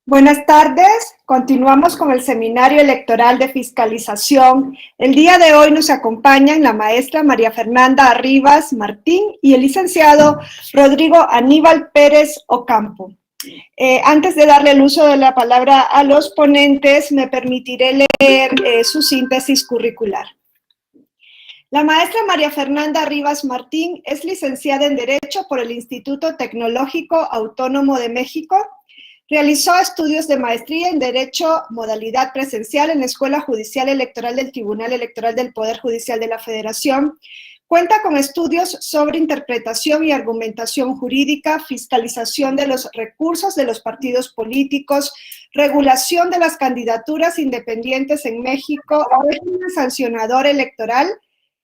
Buenas tardes, continuamos con el Seminario Electoral de Fiscalización. El día de hoy nos acompañan la maestra María Fernanda Arribas Martín y el licenciado Rodrigo Aníbal Pérez Ocampo. Antes de darle el uso de la palabra a los ponentes, me permitiré leer su síntesis curricular. La maestra María Fernanda Arribas Martín es licenciada en Derecho por el Instituto Tecnológico Autónomo de México. Realizó estudios de maestría en Derecho, modalidad presencial en la Escuela Judicial Electoral del Tribunal Electoral del Poder Judicial de la Federación. Cuenta con estudios sobre interpretación y argumentación jurídica, fiscalización de los recursos de los partidos políticos, regulación de las candidaturas independientes en México, régimen sancionador electoral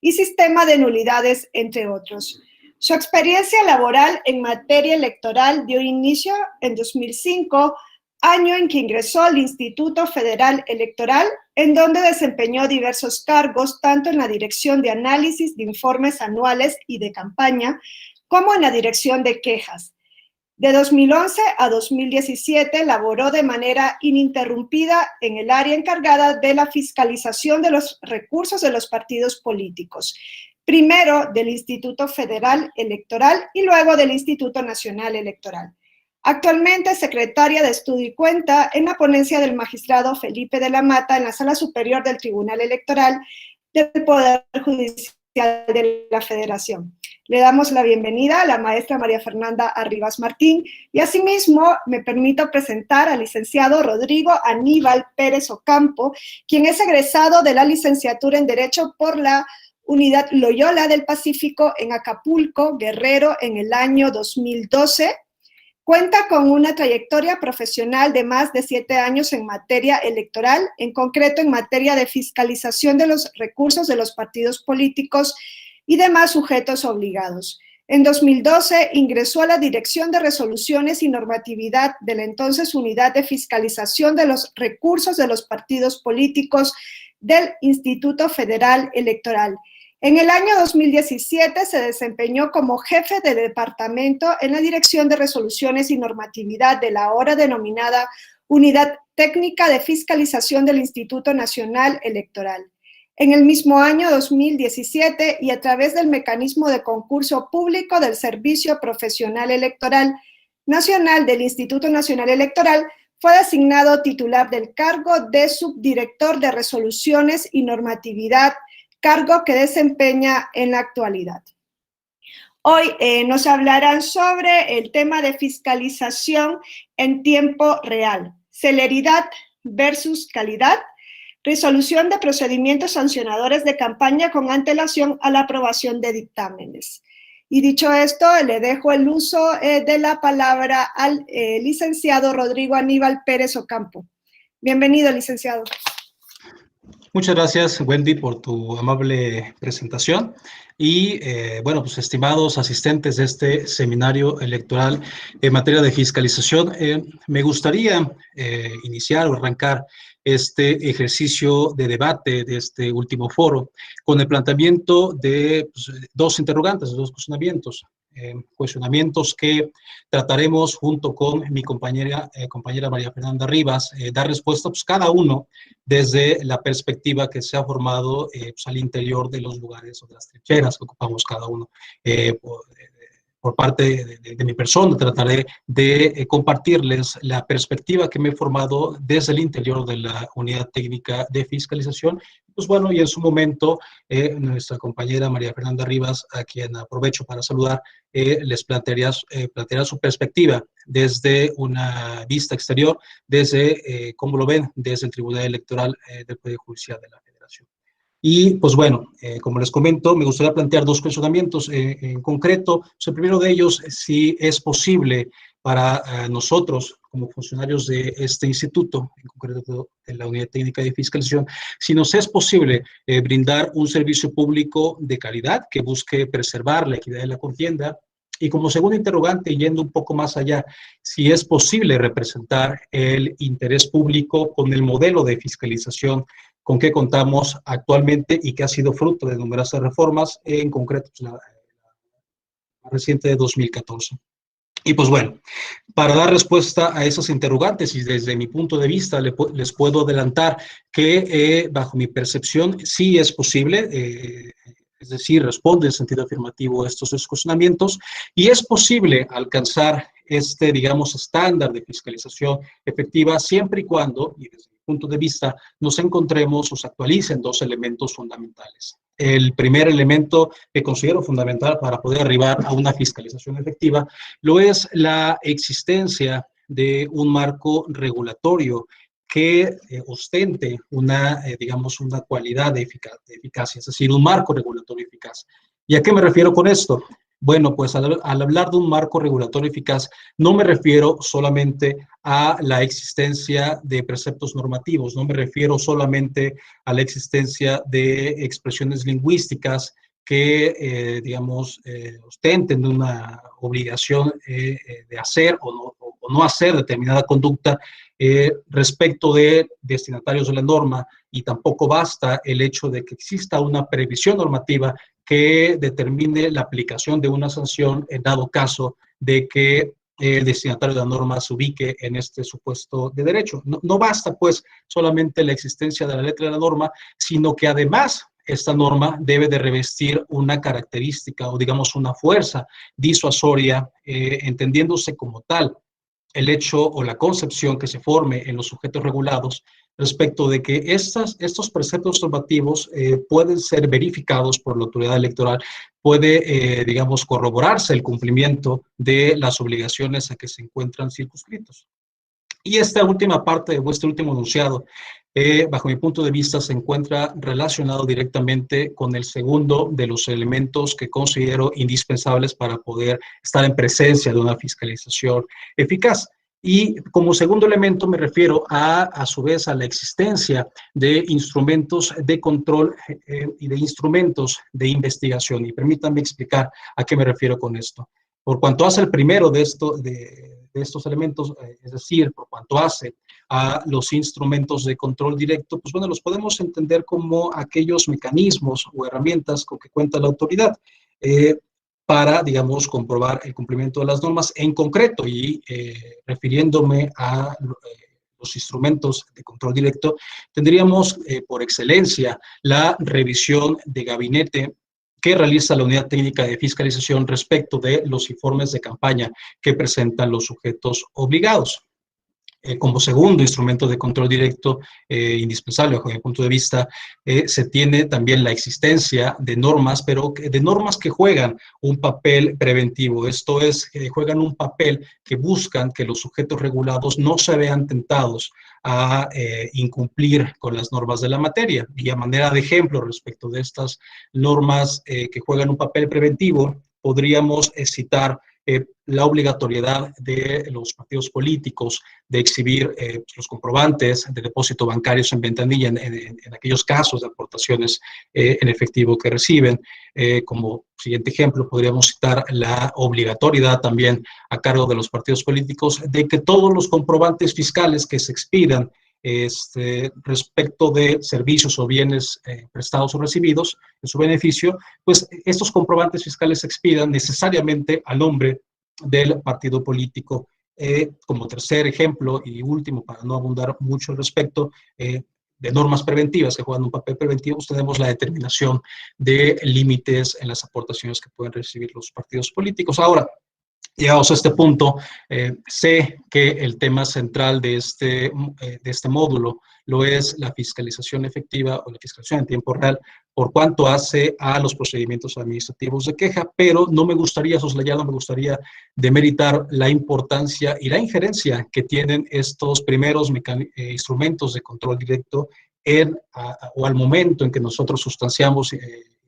y sistema de nulidades, entre otros. Su experiencia laboral en materia electoral dio inicio en 2005, año en que ingresó al Instituto Federal Electoral, en donde desempeñó diversos cargos, tanto en la Dirección de Análisis de Informes Anuales y de Campaña, como en la Dirección de Quejas. De 2011 a 2017 laboró de manera ininterrumpida en el área encargada de la fiscalización de los recursos de los partidos políticos, primero del Instituto Federal Electoral y luego del Instituto Nacional Electoral. Actualmente es secretaria de Estudio y Cuenta en la ponencia del magistrado Felipe de la Mata en la Sala Superior del Tribunal Electoral del Poder Judicial de la Federación. Le damos la bienvenida a la maestra María Fernanda Arribas Martín y asimismo me permito presentar al licenciado Rodrigo Aníbal Pérez Ocampo, quien es egresado de la licenciatura en Derecho por la Unidad Loyola del Pacífico en Acapulco, Guerrero, en el año 2012. Cuenta con una trayectoria profesional de más de 7 años en materia electoral, en concreto en materia de fiscalización de los recursos de los partidos políticos y demás sujetos obligados. En 2012 ingresó a la Dirección de Resoluciones y Normatividad de la entonces Unidad de Fiscalización de los Recursos de los Partidos Políticos del Instituto Federal Electoral. En el año 2017 se desempeñó como jefe de departamento en la Dirección de Resoluciones y Normatividad de la ahora denominada Unidad Técnica de Fiscalización del Instituto Nacional Electoral. En el mismo año 2017 y a través del mecanismo de concurso público del Servicio Profesional Electoral Nacional del Instituto Nacional Electoral, fue designado titular del cargo de subdirector de Resoluciones y Normatividad, cargo que desempeña en la actualidad. Hoy nos hablarán sobre el tema de fiscalización en tiempo real, celeridad versus calidad, resolución de procedimientos sancionadores de campaña con antelación a la aprobación de dictámenes. Y dicho esto, le dejo el uso de la palabra al licenciado Rodrigo Aníbal Pérez Ocampo. Bienvenido, licenciado. Muchas gracias, Wendy, por tu amable presentación. Y, bueno, pues, estimados asistentes de este seminario electoral en materia de fiscalización, me gustaría iniciar o arrancar este ejercicio de debate de este último foro con el planteamiento de dos interrogantes, dos cuestionamientos que trataremos junto con mi compañera María Fernanda Arribas, dar respuesta, pues, cada uno desde la perspectiva que se ha formado pues, al interior de los lugares o de las trincheras que ocupamos cada uno. Por parte de mi persona, trataré de compartirles la perspectiva que me he formado desde el interior de la Unidad Técnica de Fiscalización. Pues bueno, y en su momento, nuestra compañera María Fernanda Arribas, a quien aprovecho para saludar, les planteará su perspectiva desde una vista exterior, desde cómo lo ven desde el Tribunal Electoral del Poder Judicial de la Federación. Y, pues bueno, como les comento, me gustaría plantear dos cuestionamientos en concreto. Pues, el primero de ellos, si es posible para nosotros, como funcionarios de este instituto, en concreto de la Unidad Técnica de Fiscalización, si nos es posible brindar un servicio público de calidad que busque preservar la equidad de la contienda. Y como segundo interrogante, yendo un poco más allá, si es posible representar el interés público con el modelo de fiscalización con que contamos actualmente y que ha sido fruto de numerosas reformas, en concreto pues, la reciente de 2014. Y pues bueno, para dar respuesta a esas interrogantes y desde mi punto de vista les puedo adelantar que bajo mi percepción sí es posible, es decir, responde en sentido afirmativo a estos cuestionamientos y es posible alcanzar este, digamos, estándar de fiscalización efectiva siempre y cuando, y desde mi punto de vista, nos encontremos o se actualicen dos elementos fundamentales. El primer elemento que considero fundamental para poder arribar a una fiscalización efectiva lo es la existencia de un marco regulatorio que ostente una, digamos, una cualidad de eficacia, es decir, un marco regulatorio eficaz. ¿Y a qué me refiero con esto? Bueno, pues al hablar de un marco regulatorio eficaz, no me refiero solamente a la existencia de preceptos normativos, no me refiero solamente a la existencia de expresiones lingüísticas que, digamos, ostenten una obligación de hacer o no hacer determinada conducta respecto de destinatarios de la norma, y tampoco basta el hecho de que exista una previsión normativa que determine la aplicación de una sanción en dado caso de que el destinatario de la norma se ubique en este supuesto de derecho. No basta, pues, solamente la existencia de la letra de la norma, sino que además esta norma debe de revestir una característica o, digamos, una fuerza disuasoria, entendiéndose como tal el hecho o la concepción que se forme en los sujetos regulados respecto de que estos preceptos normativos pueden ser verificados por la autoridad electoral, puede, digamos, corroborarse el cumplimiento de las obligaciones a que se encuentran circunscritos. Y esta última parte de este último enunciado, bajo mi punto de vista, se encuentra relacionado directamente con el segundo de los elementos que considero indispensables para poder estar en presencia de una fiscalización eficaz. Y como segundo elemento me refiero a su vez, a la existencia de instrumentos de control y de instrumentos de investigación. Y permítanme explicar a qué me refiero con esto. Por cuanto hace el primero de estos elementos, es decir, por cuanto hace a los instrumentos de control directo, pues bueno, los podemos entender como aquellos mecanismos o herramientas con que cuenta la autoridad para, digamos, comprobar el cumplimiento de las normas en concreto y refiriéndome a los instrumentos de control directo, tendríamos por excelencia la revisión de gabinete que realiza la Unidad Técnica de Fiscalización respecto de los informes de campaña que presentan los sujetos obligados. Como segundo instrumento de control directo indispensable, bajo mi punto de vista, se tiene también la existencia de normas, pero de normas que juegan un papel preventivo. Esto es, juegan un papel que buscan que los sujetos regulados no se vean tentados a incumplir con las normas de la materia. Y a manera de ejemplo respecto de estas normas que juegan un papel preventivo, podríamos citar la obligatoriedad de los partidos políticos de exhibir los comprobantes de depósito bancarios en ventanilla en aquellos casos de aportaciones en efectivo que reciben. Como siguiente ejemplo, podríamos citar la obligatoriedad también a cargo de los partidos políticos de que todos los comprobantes fiscales que se expidan respecto de servicios o bienes prestados o recibidos en su beneficio, pues estos comprobantes fiscales se expidan necesariamente a nombre del partido político. Como tercer ejemplo y último, para no abundar mucho al respecto, de normas preventivas que juegan un papel preventivo, tenemos la determinación de límites en las aportaciones que pueden recibir los partidos políticos. Ahora, llegados a este punto, sé que el tema central de este módulo lo es la fiscalización efectiva o la fiscalización en tiempo real por cuanto hace a los procedimientos administrativos de queja, pero no me gustaría soslayar, no me gustaría demeritar la importancia y la injerencia que tienen estos primeros instrumentos de control directo o al momento en que nosotros sustanciamos y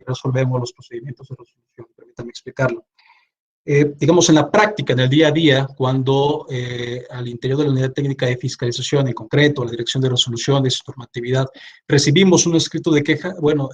resolvemos los procedimientos de resolución. Permítanme explicarlo. Digamos, en la práctica, en el día a día, cuando al interior de la Unidad Técnica de Fiscalización, en concreto, la Dirección de Resoluciones y Normatividad, recibimos un escrito de queja, bueno,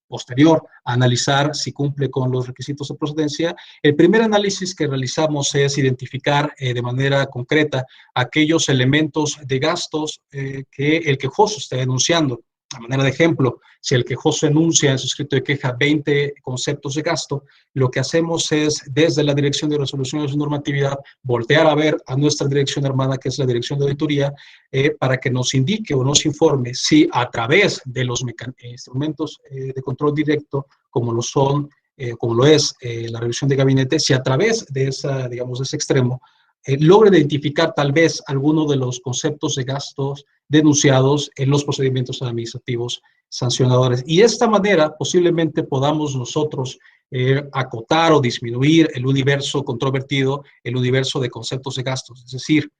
posterior a analizar si cumple con los requisitos de procedencia, el primer análisis que realizamos es identificar de manera concreta aquellos elementos de gastos que el quejoso está denunciando. A manera de ejemplo, si el quejoso enuncia en su escrito de queja 20 conceptos de gasto, lo que hacemos es, desde la Dirección de Resolución de su Normatividad, voltear a ver a nuestra dirección hermana, que es la Dirección de Auditoría, para que nos indique o nos informe si a través de los instrumentos de control directo, como lo son, como lo es la revisión de gabinete, si a través de digamos, de ese extremo, logra identificar tal vez alguno de los conceptos de gastos denunciados en los procedimientos administrativos sancionadores. Y de esta manera posiblemente podamos nosotros acotar o disminuir el universo controvertido, el universo de conceptos de gastos. Es decir,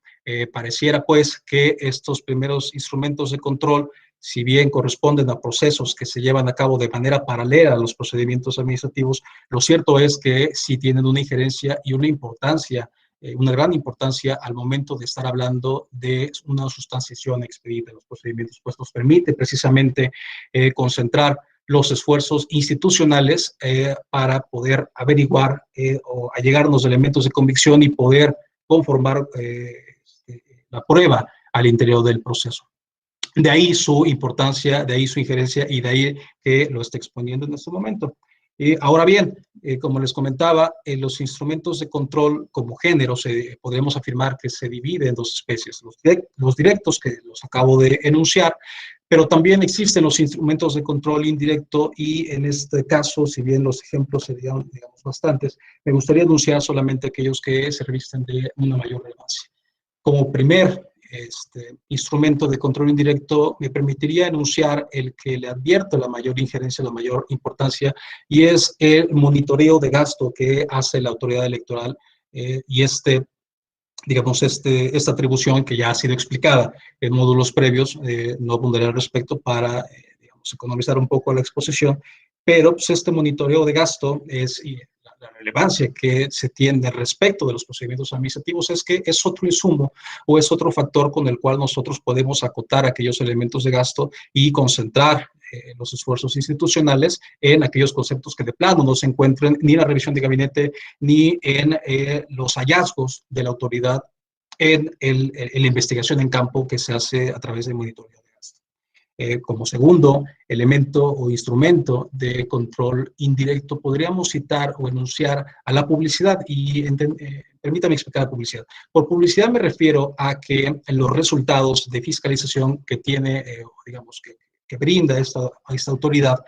pareciera pues que estos primeros instrumentos de control, si bien corresponden a procesos que se llevan a cabo de manera paralela a los procedimientos administrativos, lo cierto es que sí tienen una injerencia y una importancia, una gran importancia al momento de estar hablando de una sustanciación expedita en los procedimientos, pues nos permite precisamente concentrar los esfuerzos institucionales para poder averiguar o allegarnos de elementos de convicción y poder conformar la prueba al interior del proceso. De ahí su importancia, de ahí su injerencia y de ahí que lo esté exponiendo en este momento. Ahora bien, como les comentaba, los instrumentos de control como género podemos afirmar que se dividen en dos especies, los directos, que los acabo de enunciar, pero también existen los instrumentos de control indirecto y en este caso, si bien los ejemplos serían, digamos, bastantes, me gustaría enunciar solamente aquellos que se revisten de una mayor relevancia. Como primer instrumento de control indirecto, me permitiría enunciar el que le advierto la mayor injerencia, la mayor importancia, y es el monitoreo de gasto que hace la autoridad electoral y digamos, esta atribución que ya ha sido explicada en módulos previos, no abundaré al respecto para, digamos, economizar un poco la exposición, pero pues, este monitoreo de gasto es, y la relevancia que se tiene respecto de los procedimientos administrativos es que es otro insumo o es otro factor con el cual nosotros podemos acotar aquellos elementos de gasto y concentrar los esfuerzos institucionales en aquellos conceptos que de plano no se encuentren ni en la revisión de gabinete ni en los hallazgos de la autoridad en la investigación en campo que se hace a través del monitoreo de gasto. Como segundo elemento o instrumento de control indirecto, podríamos citar o enunciar a la publicidad. Y permítame explicar la publicidad. Por publicidad me refiero a que los resultados de fiscalización que tiene, digamos, que brinda a esta autoridad,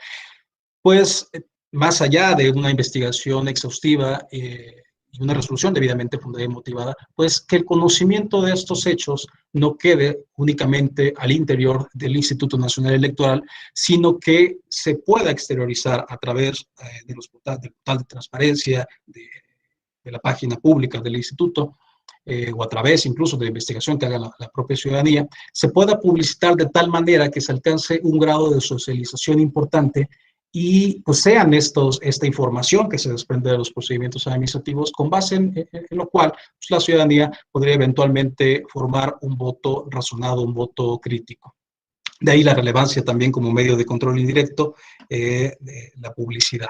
pues más allá de una investigación exhaustiva y una resolución debidamente fundada y motivada, pues que el conocimiento de estos hechos no quede únicamente al interior del Instituto Nacional Electoral, sino que se pueda exteriorizar a través del portal de transparencia, de la página pública del instituto, o a través incluso de investigación que haga la propia ciudadanía, se pueda publicitar de tal manera que se alcance un grado de socialización importante y pues sean esta información que se desprende de los procedimientos administrativos, con base en lo cual pues, la ciudadanía podría eventualmente formar un voto razonado, un voto crítico. De ahí la relevancia también como medio de control indirecto de la publicidad.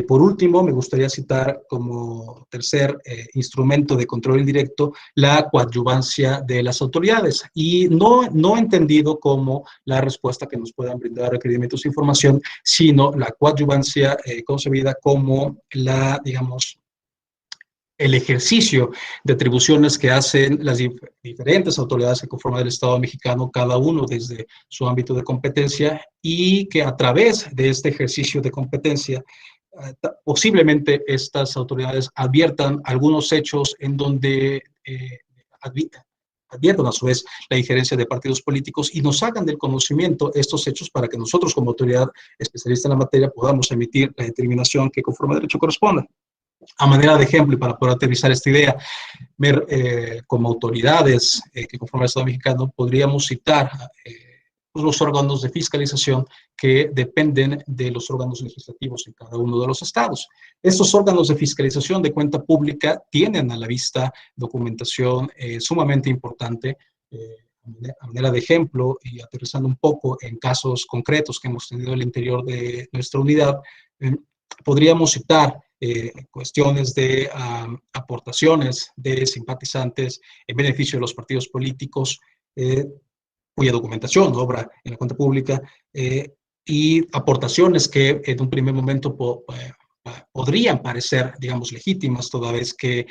Por último, me gustaría citar como tercer instrumento de control indirecto la coadyuvancia de las autoridades, y no entendido como la respuesta que nos puedan brindar requerimientos de información, sino la coadyuvancia concebida como digamos, el ejercicio de atribuciones que hacen las diferentes autoridades que conforman el Estado mexicano, cada uno desde su ámbito de competencia, y que a través de este ejercicio de competencia posiblemente estas autoridades adviertan algunos hechos en donde adviertan a su vez la injerencia de partidos políticos y nos hagan del conocimiento estos hechos para que nosotros como autoridad especialista en la materia podamos emitir la determinación que conforme a derecho corresponda. A manera de ejemplo y para poder aterrizar esta idea, como autoridades que conforman el Estado mexicano, podríamos citar los órganos de fiscalización que dependen de los órganos legislativos en cada uno de los estados. Estos órganos de fiscalización de cuenta pública tienen a la vista documentación sumamente importante. A manera de ejemplo, y aterrizando un poco en casos concretos que hemos tenido al interior de nuestra unidad, podríamos citar cuestiones de aportaciones de simpatizantes en beneficio de los partidos políticos, cuya documentación obra en la cuenta pública, y aportaciones que en un primer momento podrían parecer, digamos, legítimas, toda vez que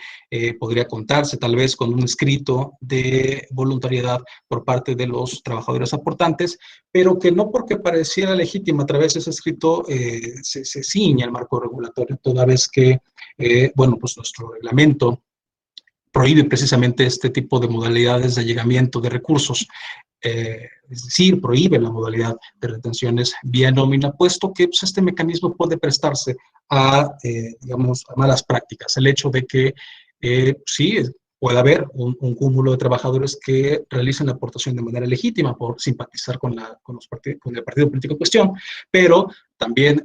podría contarse tal vez con un escrito de voluntariedad por parte de los trabajadores aportantes, pero que no porque pareciera legítima a través de ese escrito se ciñe al marco regulatorio, toda vez que, bueno, pues nuestro reglamento prohíbe precisamente este tipo de modalidades de allegamiento de recursos. Es decir, prohíbe la modalidad de retenciones vía nómina, puesto que pues, este mecanismo puede prestarse a, digamos, a malas prácticas. El hecho de que sí puede haber un cúmulo de trabajadores que realicen la aportación de manera legítima por simpatizar con el partido político en cuestión, pero también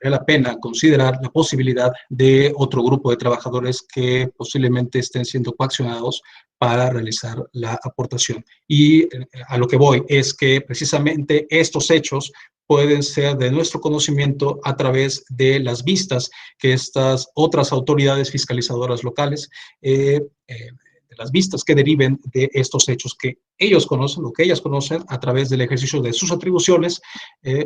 vale la pena considerar la posibilidad de otro grupo de trabajadores que posiblemente estén siendo coaccionados para realizar la aportación. Y a lo que voy es que precisamente estos hechos pueden ser de nuestro conocimiento a través de las vistas que estas otras autoridades fiscalizadoras locales, de las vistas que deriven de estos hechos que ellos conocen o que ellas conocen a través del ejercicio de sus atribuciones,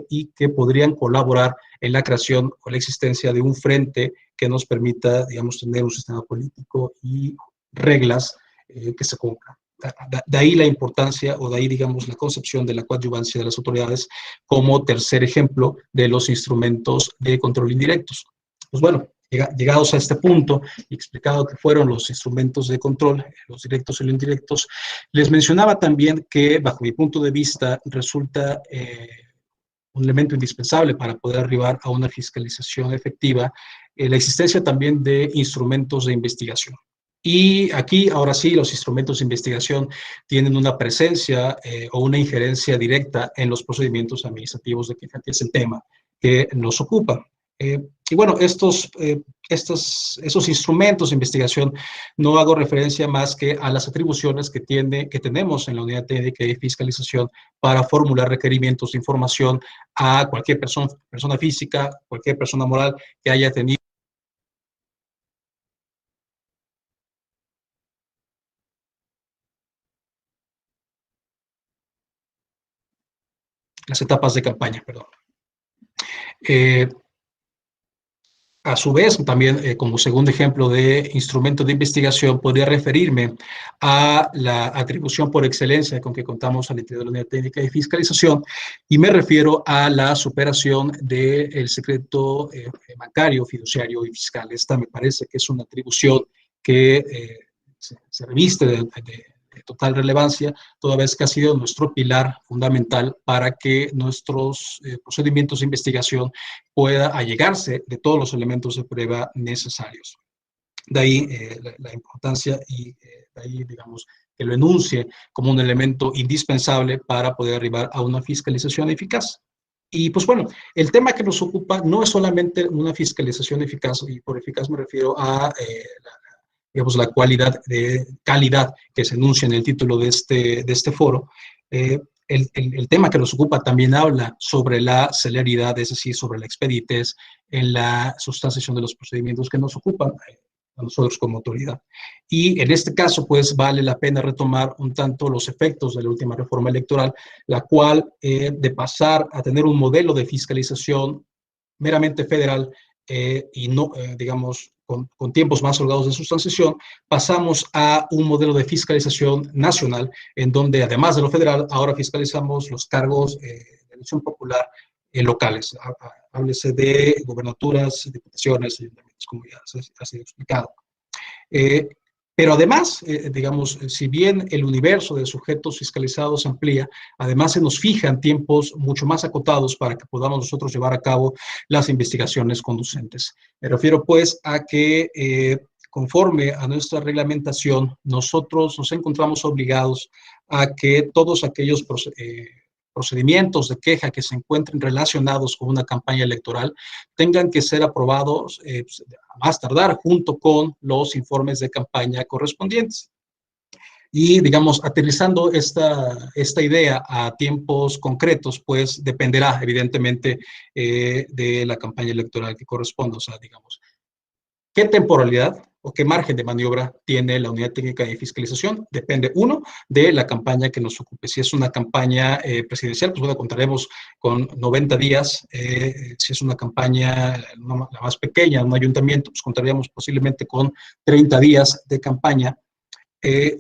y que podrían colaborar en la creación o la existencia de un frente que nos permita, digamos, tener un sistema político y reglas que se cumplan. De ahí la importancia, o de ahí, digamos, la concepción de la coadyuvancia de las autoridades como tercer ejemplo de los instrumentos de control indirectos. Pues bueno, llegados a este punto y explicado que fueron los instrumentos de control, los directos y los indirectos, les mencionaba también que, bajo mi punto de vista, resulta un elemento indispensable para poder arribar a una fiscalización efectiva, la existencia también de instrumentos de investigación. Y aquí, ahora sí, los instrumentos de investigación tienen una presencia o una injerencia directa en los procedimientos administrativos de queja, que es el tema que nos ocupa. Y bueno, esos instrumentos de investigación no hago referencia más que a las atribuciones que tenemos en la Unidad Técnica de Fiscalización para formular requerimientos de información a cualquier persona física, cualquier persona moral que haya tenido las etapas de campaña, perdón. A su vez, también como segundo ejemplo de instrumento de investigación, podría referirme a la atribución por excelencia con que contamos al interior de la Unidad Técnica de Fiscalización, y me refiero a la superación del secreto bancario, fiduciario y fiscal. Esta me parece que es una atribución que se reviste de total relevancia, toda vez que ha sido nuestro pilar fundamental para que nuestros procedimientos de investigación pueda allegarse de todos los elementos de prueba necesarios. De ahí la importancia y de ahí, digamos, que lo enuncie como un elemento indispensable para poder arribar a una fiscalización eficaz. Y pues bueno, el tema que nos ocupa no es solamente una fiscalización eficaz, y por eficaz me refiero a digamos, la calidad que se enuncia en el título de este foro. El tema que nos ocupa también habla sobre la celeridad, es decir, sobre la expeditez en la sustanciación de los procedimientos que nos ocupan a nosotros como autoridad. Y en este caso, pues, vale la pena retomar un tanto los efectos de la última reforma electoral, la cual, de pasar a tener un modelo de fiscalización meramente federal, y no, digamos, con tiempos más holgados de sustanciación, pasamos a un modelo de fiscalización nacional, en donde además de lo federal, ahora fiscalizamos los cargos de elección popular locales. Háblese de gobernaturas, diputaciones, ayuntamientos, como ya ha sido explicado. Pero además, digamos, si bien el universo de sujetos fiscalizados se amplía, además se nos fijan tiempos mucho más acotados para que podamos nosotros llevar a cabo las investigaciones conducentes. Me refiero pues a que conforme a nuestra reglamentación, nosotros nos encontramos obligados a que todos aquellos procedimientos de queja que se encuentren relacionados con una campaña electoral tengan que ser aprobados a más tardar junto con los informes de campaña correspondientes. Y, digamos, aterrizando esta idea a tiempos concretos, pues dependerá evidentemente de la campaña electoral que corresponda. O sea, digamos, ¿Qué temporalidad o qué margen de maniobra tiene la unidad técnica de fiscalización? Depende, uno, de la campaña que nos ocupe. Si es una campaña presidencial, pues bueno, contaremos con 90 días. Si es una campaña la más pequeña, un ayuntamiento, pues contaríamos posiblemente con 30 días de campaña,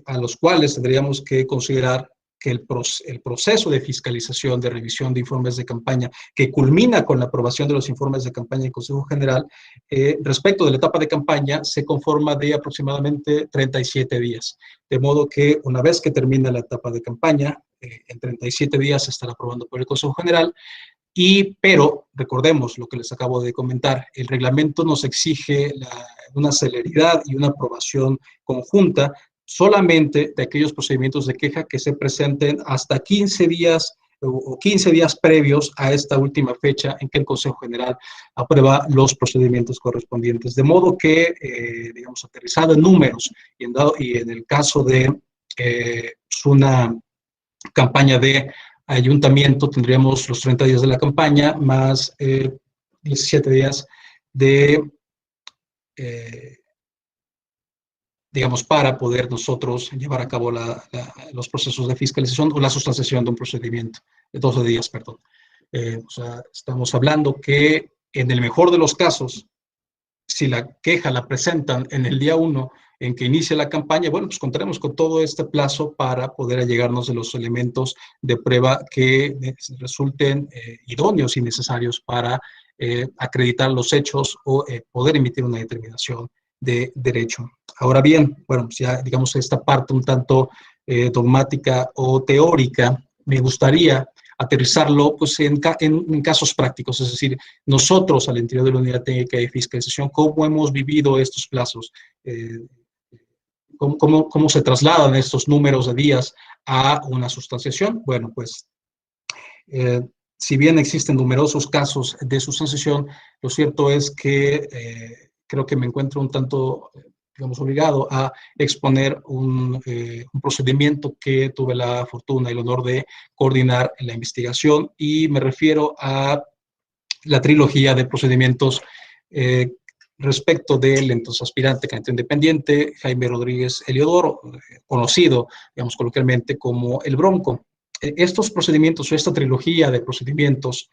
a los cuales tendríamos que considerar que el proceso de fiscalización, de revisión de informes de campaña, que culmina con la aprobación de los informes de campaña en Consejo General, respecto de la etapa de campaña, se conforma de aproximadamente 37 días. De modo que una vez que termina la etapa de campaña, en 37 días se estará aprobando por el Consejo General, pero recordemos lo que les acabo de comentar, el reglamento nos exige una celeridad y una aprobación conjunta solamente de aquellos procedimientos de queja que se presenten hasta 15 días o 15 días previos a esta última fecha en que el Consejo General aprueba los procedimientos correspondientes. De modo que, digamos, aterrizado en números y en el caso de una campaña de ayuntamiento, tendríamos los 30 días de la campaña más 17 días de digamos, para poder nosotros llevar a cabo los procesos de fiscalización o la sustanciación de un procedimiento, de 12 días, perdón. O sea, estamos hablando que en el mejor de los casos, si la queja la presentan en el día 1 en que inicia la campaña, bueno, pues contaremos con todo este plazo para poder allegarnos de los elementos de prueba que resulten idóneos y necesarios para acreditar los hechos o poder emitir una determinación de derecho. Ahora bien, bueno, pues ya digamos esta parte un tanto dogmática o teórica, me gustaría aterrizarlo pues, en casos prácticos, es decir, nosotros al interior de la unidad técnica de fiscalización, ¿cómo hemos vivido estos plazos? ¿Cómo se trasladan estos números de días a una sustanciación? Bueno, pues si bien existen numerosos casos de sustanciación, lo cierto es que creo que me encuentro un tanto, digamos, obligado a exponer un procedimiento que tuve la fortuna y el honor de coordinar en la investigación, y me refiero a la trilogía de procedimientos respecto del entonces aspirante candidato independiente Jaime Rodríguez Eliodoro, conocido, digamos, coloquialmente como el Bronco. Estos procedimientos o esta trilogía de procedimientos,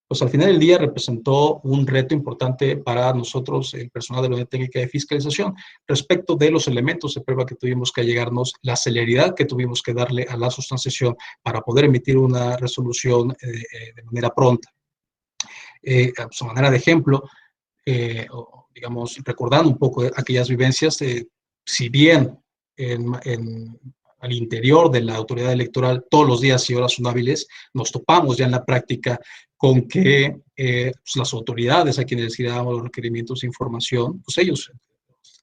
pues al final del día representó un reto importante para nosotros, el personal de la unidad técnica de fiscalización, respecto de los elementos de prueba que tuvimos que allegarnos, la celeridad que tuvimos que darle a la sustanciación para poder emitir una resolución de manera pronta. A manera de ejemplo, digamos, recordando un poco aquellas vivencias, si bien al interior de la autoridad electoral todos los días y horas son hábiles, nos topamos ya en la práctica con que pues las autoridades a quienes les dábamos los requerimientos de información, pues ellos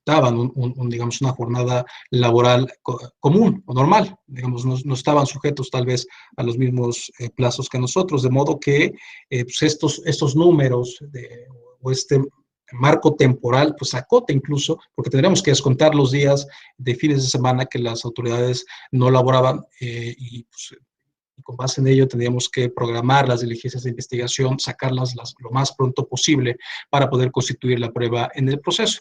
daban digamos, una jornada laboral común o normal, digamos, no estaban sujetos tal vez a los mismos plazos que nosotros, de modo que pues estos números o este marco temporal, pues acota incluso, porque tendríamos que descontar los días de fines de semana que las autoridades no laboraban y pues, con base en ello tendríamos que programar las diligencias de investigación, sacarlas lo más pronto posible para poder constituir la prueba en el proceso.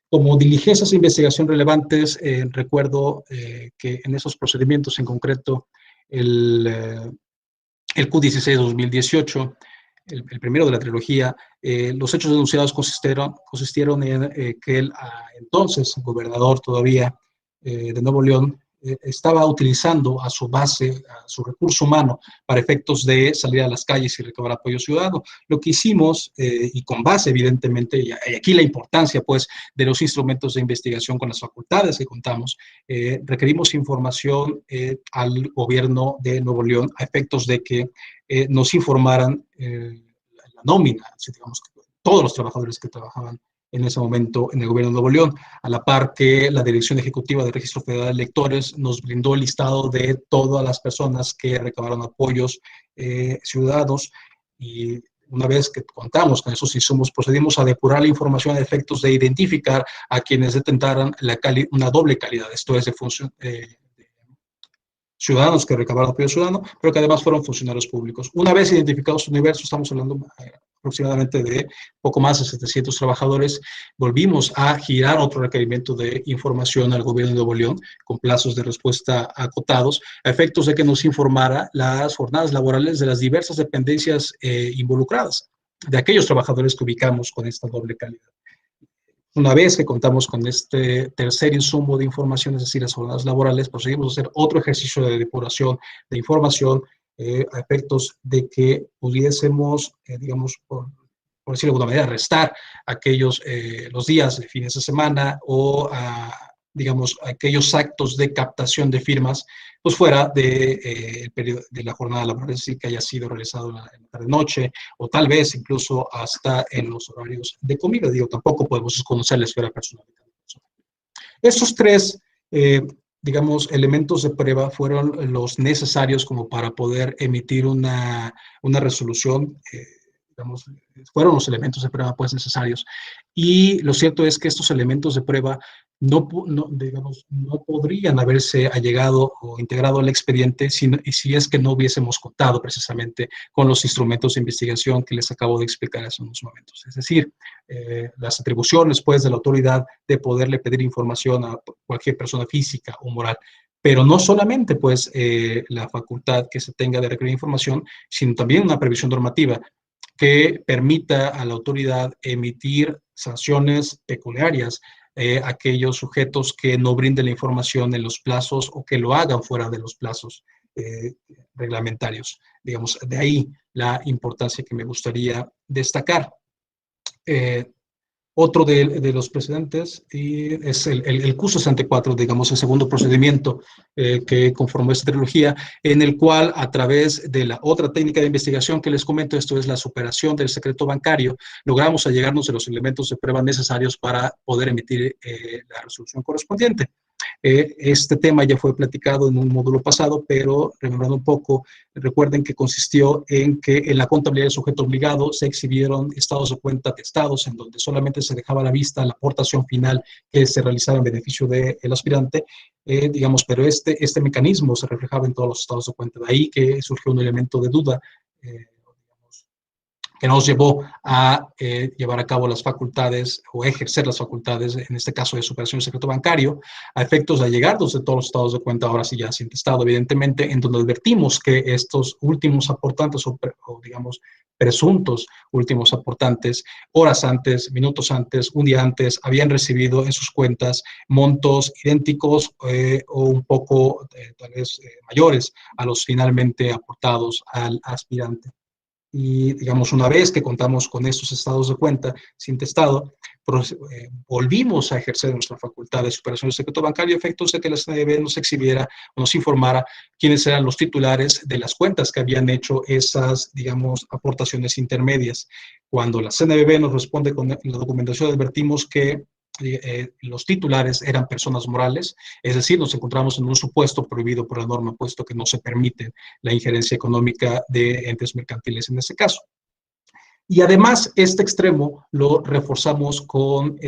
Como diligencias de investigación relevantes, recuerdo que en esos procedimientos en concreto, el Q16-2018, el primero de la trilogía, los hechos denunciados consistieron en que el entonces gobernador todavía de Nuevo León estaba utilizando a su base, a su recurso humano, para efectos de salir a las calles y recabar apoyo ciudadano. Lo que hicimos, y con base evidentemente, y aquí la importancia pues de los instrumentos de investigación con las facultades que contamos, requerimos información al gobierno de Nuevo León a efectos de que nos informaran la nómina, digamos, todos los trabajadores que trabajaban en ese momento en el gobierno de Nuevo León, a la par que la Dirección Ejecutiva del Registro Federal de Electores nos brindó el listado de todas las personas que recabaron apoyos ciudadanos, y una vez que contamos con esos insumos, procedimos a depurar la información a efectos de identificar a quienes detentaran una doble calidad, esto es de ciudadanos que recabaron apoyo ciudadano, pero que además fueron funcionarios públicos. Una vez identificados su universo, estamos hablando aproximadamente de poco más de 700 trabajadores, volvimos a girar otro requerimiento de información al gobierno de Nuevo León con plazos de respuesta acotados, a efectos de que nos informara las jornadas laborales de las diversas dependencias involucradas, de aquellos trabajadores que ubicamos con esta doble calidad. Una vez que contamos con este tercer insumo de información, es decir, las jornadas laborales, procedimos a hacer otro ejercicio de depuración de información a efectos de que pudiésemos, digamos, por decirlo de alguna manera, restar aquellos, los días de fines de semana o, digamos, aquellos actos de captación de firmas, pues fuera de, el periodo, de la jornada laboral, es decir, que haya sido realizado en la tarde-noche o tal vez incluso hasta en los horarios de comida. Digo, tampoco podemos desconocer la esfera personal de cada persona. Estos tres, digamos, elementos de prueba fueron los necesarios como para poder emitir una resolución, digamos, fueron los elementos de prueba pues necesarios. Y lo cierto es que estos elementos de prueba digamos, no podrían haberse allegado o integrado al expediente si es que no hubiésemos contado precisamente con los instrumentos de investigación que les acabo de explicar hace unos momentos. Es decir, las atribuciones pues de la autoridad de poderle pedir información a cualquier persona física o moral, pero no solamente pues la facultad que se tenga de requerir información, sino también una previsión normativa que permita a la autoridad emitir sanciones pecuniarias a aquellos sujetos que no brinden la información en los plazos o que lo hagan fuera de los plazos reglamentarios. Digamos, de ahí la importancia que me gustaría destacar. Otro de los precedentes y es el curso 64, digamos, el segundo procedimiento que conformó esta trilogía, en el cual a través de la otra técnica de investigación que les comento, esto es la superación del secreto bancario, logramos allegarnos de los elementos de prueba necesarios para poder emitir la resolución correspondiente. Este tema ya fue platicado en un módulo pasado, pero rememorando un poco, recuerden que consistió en que en la contabilidad del sujeto obligado se exhibieron estados de cuenta atestados en donde solamente se dejaba a la vista la aportación final que se realizaba en beneficio del aspirante, digamos, pero este mecanismo se reflejaba en todos los estados de cuenta. De ahí que surgió un elemento de duda que nos llevó a llevar a cabo las facultades o ejercer las facultades, en este caso de superación del secreto bancario, a efectos de allegarnos de todos los estados de cuenta, ahora sí ya sin testado, evidentemente, en donde advertimos que estos últimos aportantes o digamos, presuntos últimos aportantes, horas antes, minutos antes, un día antes, habían recibido en sus cuentas montos idénticos o un poco, tal vez, mayores a los finalmente aportados al aspirante. Y, digamos, una vez que contamos con estos estados de cuenta sin testado, volvimos a ejercer nuestra facultad de superación del secreto bancario a efectos de que la CNBV nos exhibiera o nos informara quiénes eran los titulares de las cuentas que habían hecho esas, digamos, aportaciones intermedias. Cuando la CNBV nos responde con la documentación, advertimos que los titulares eran personas morales, es decir, nos encontramos en un supuesto prohibido por la norma, puesto que no se permite la injerencia económica de entes mercantiles en este caso. Y además, este extremo lo reforzamos con,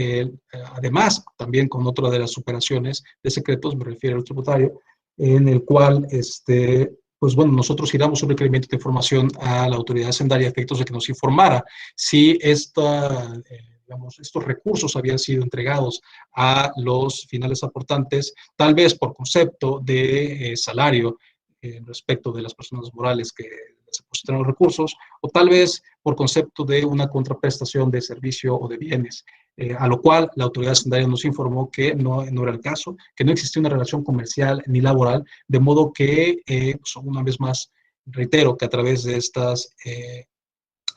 además, también con otra de las superaciones de secretos, me refiero al tributario, en el cual, pues bueno, nosotros giramos un requerimiento de información a la autoridad hacendaria a efectos de que nos informara si digamos, estos recursos habían sido entregados a los finales aportantes, tal vez por concepto de salario respecto de las personas morales que les depositaron los recursos, o tal vez por concepto de una contraprestación de servicio o de bienes, a lo cual la autoridad hacendaria nos informó que no era el caso, que no existía una relación comercial ni laboral, de modo que, pues una vez más, reitero que a través de estas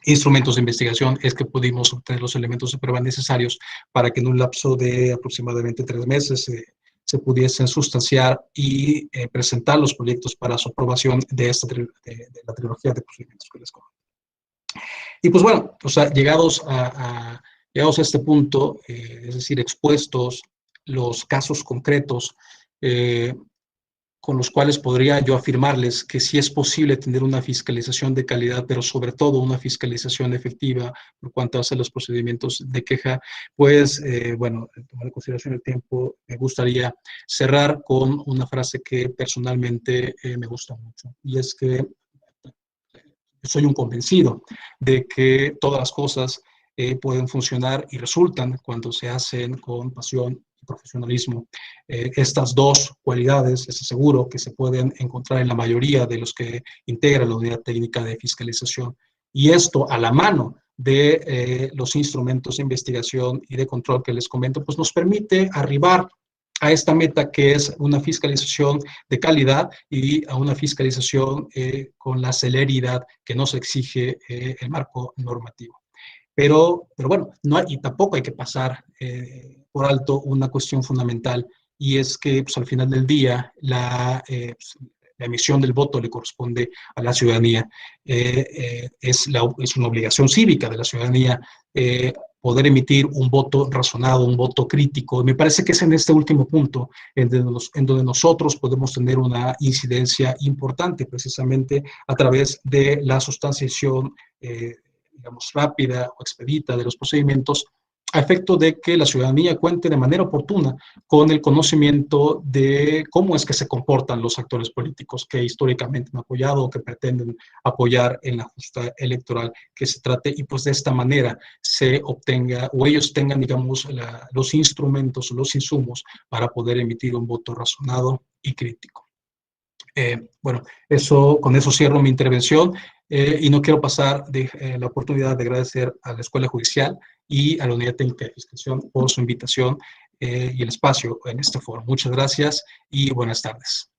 instrumentos de investigación es que pudimos obtener los elementos de prueba necesarios para que en un lapso de aproximadamente 3 meses se pudiesen sustanciar y presentar los proyectos para su aprobación de la trilogía de procedimientos que les comento. Y pues bueno, o sea, llegados a este punto, es decir, expuestos los casos concretos con los cuales podría yo afirmarles que sí es posible tener una fiscalización de calidad, pero sobre todo una fiscalización efectiva por cuanto hace los procedimientos de queja, pues, bueno, tomando en consideración el tiempo, me gustaría cerrar con una frase que personalmente me gusta mucho, y es que soy un convencido de que todas las cosas pueden funcionar y resultan cuando se hacen con pasión y profesionalismo. Estas dos cualidades, es seguro que se pueden encontrar en la mayoría de los que integran la unidad técnica de fiscalización. Y esto a la mano de los instrumentos de investigación y de control que les comento, pues nos permite arribar a esta meta que es una fiscalización de calidad y a una fiscalización con la celeridad que nos exige el marco normativo. Pero bueno, no hay, y tampoco hay que pasar por alto una cuestión fundamental, y es que pues, al final del día la emisión del voto le corresponde a la ciudadanía. Es una obligación cívica de la ciudadanía poder emitir un voto razonado, un voto crítico. Me parece que es en este último punto en donde nosotros podemos tener una incidencia importante, precisamente a través de la sustanciación digamos, rápida o expedita de los procedimientos, a efecto de que la ciudadanía cuente de manera oportuna con el conocimiento de cómo es que se comportan los actores políticos que históricamente han apoyado o que pretenden apoyar en la justa electoral que se trate, y pues de esta manera se obtenga o ellos tengan, digamos, los instrumentos, los insumos para poder emitir un voto razonado y crítico. Bueno, con eso cierro mi intervención y no quiero pasar la oportunidad de agradecer a la Escuela Judicial y a la Unidad Técnica de Fiscalización por su invitación y el espacio en este foro. Muchas gracias y buenas tardes.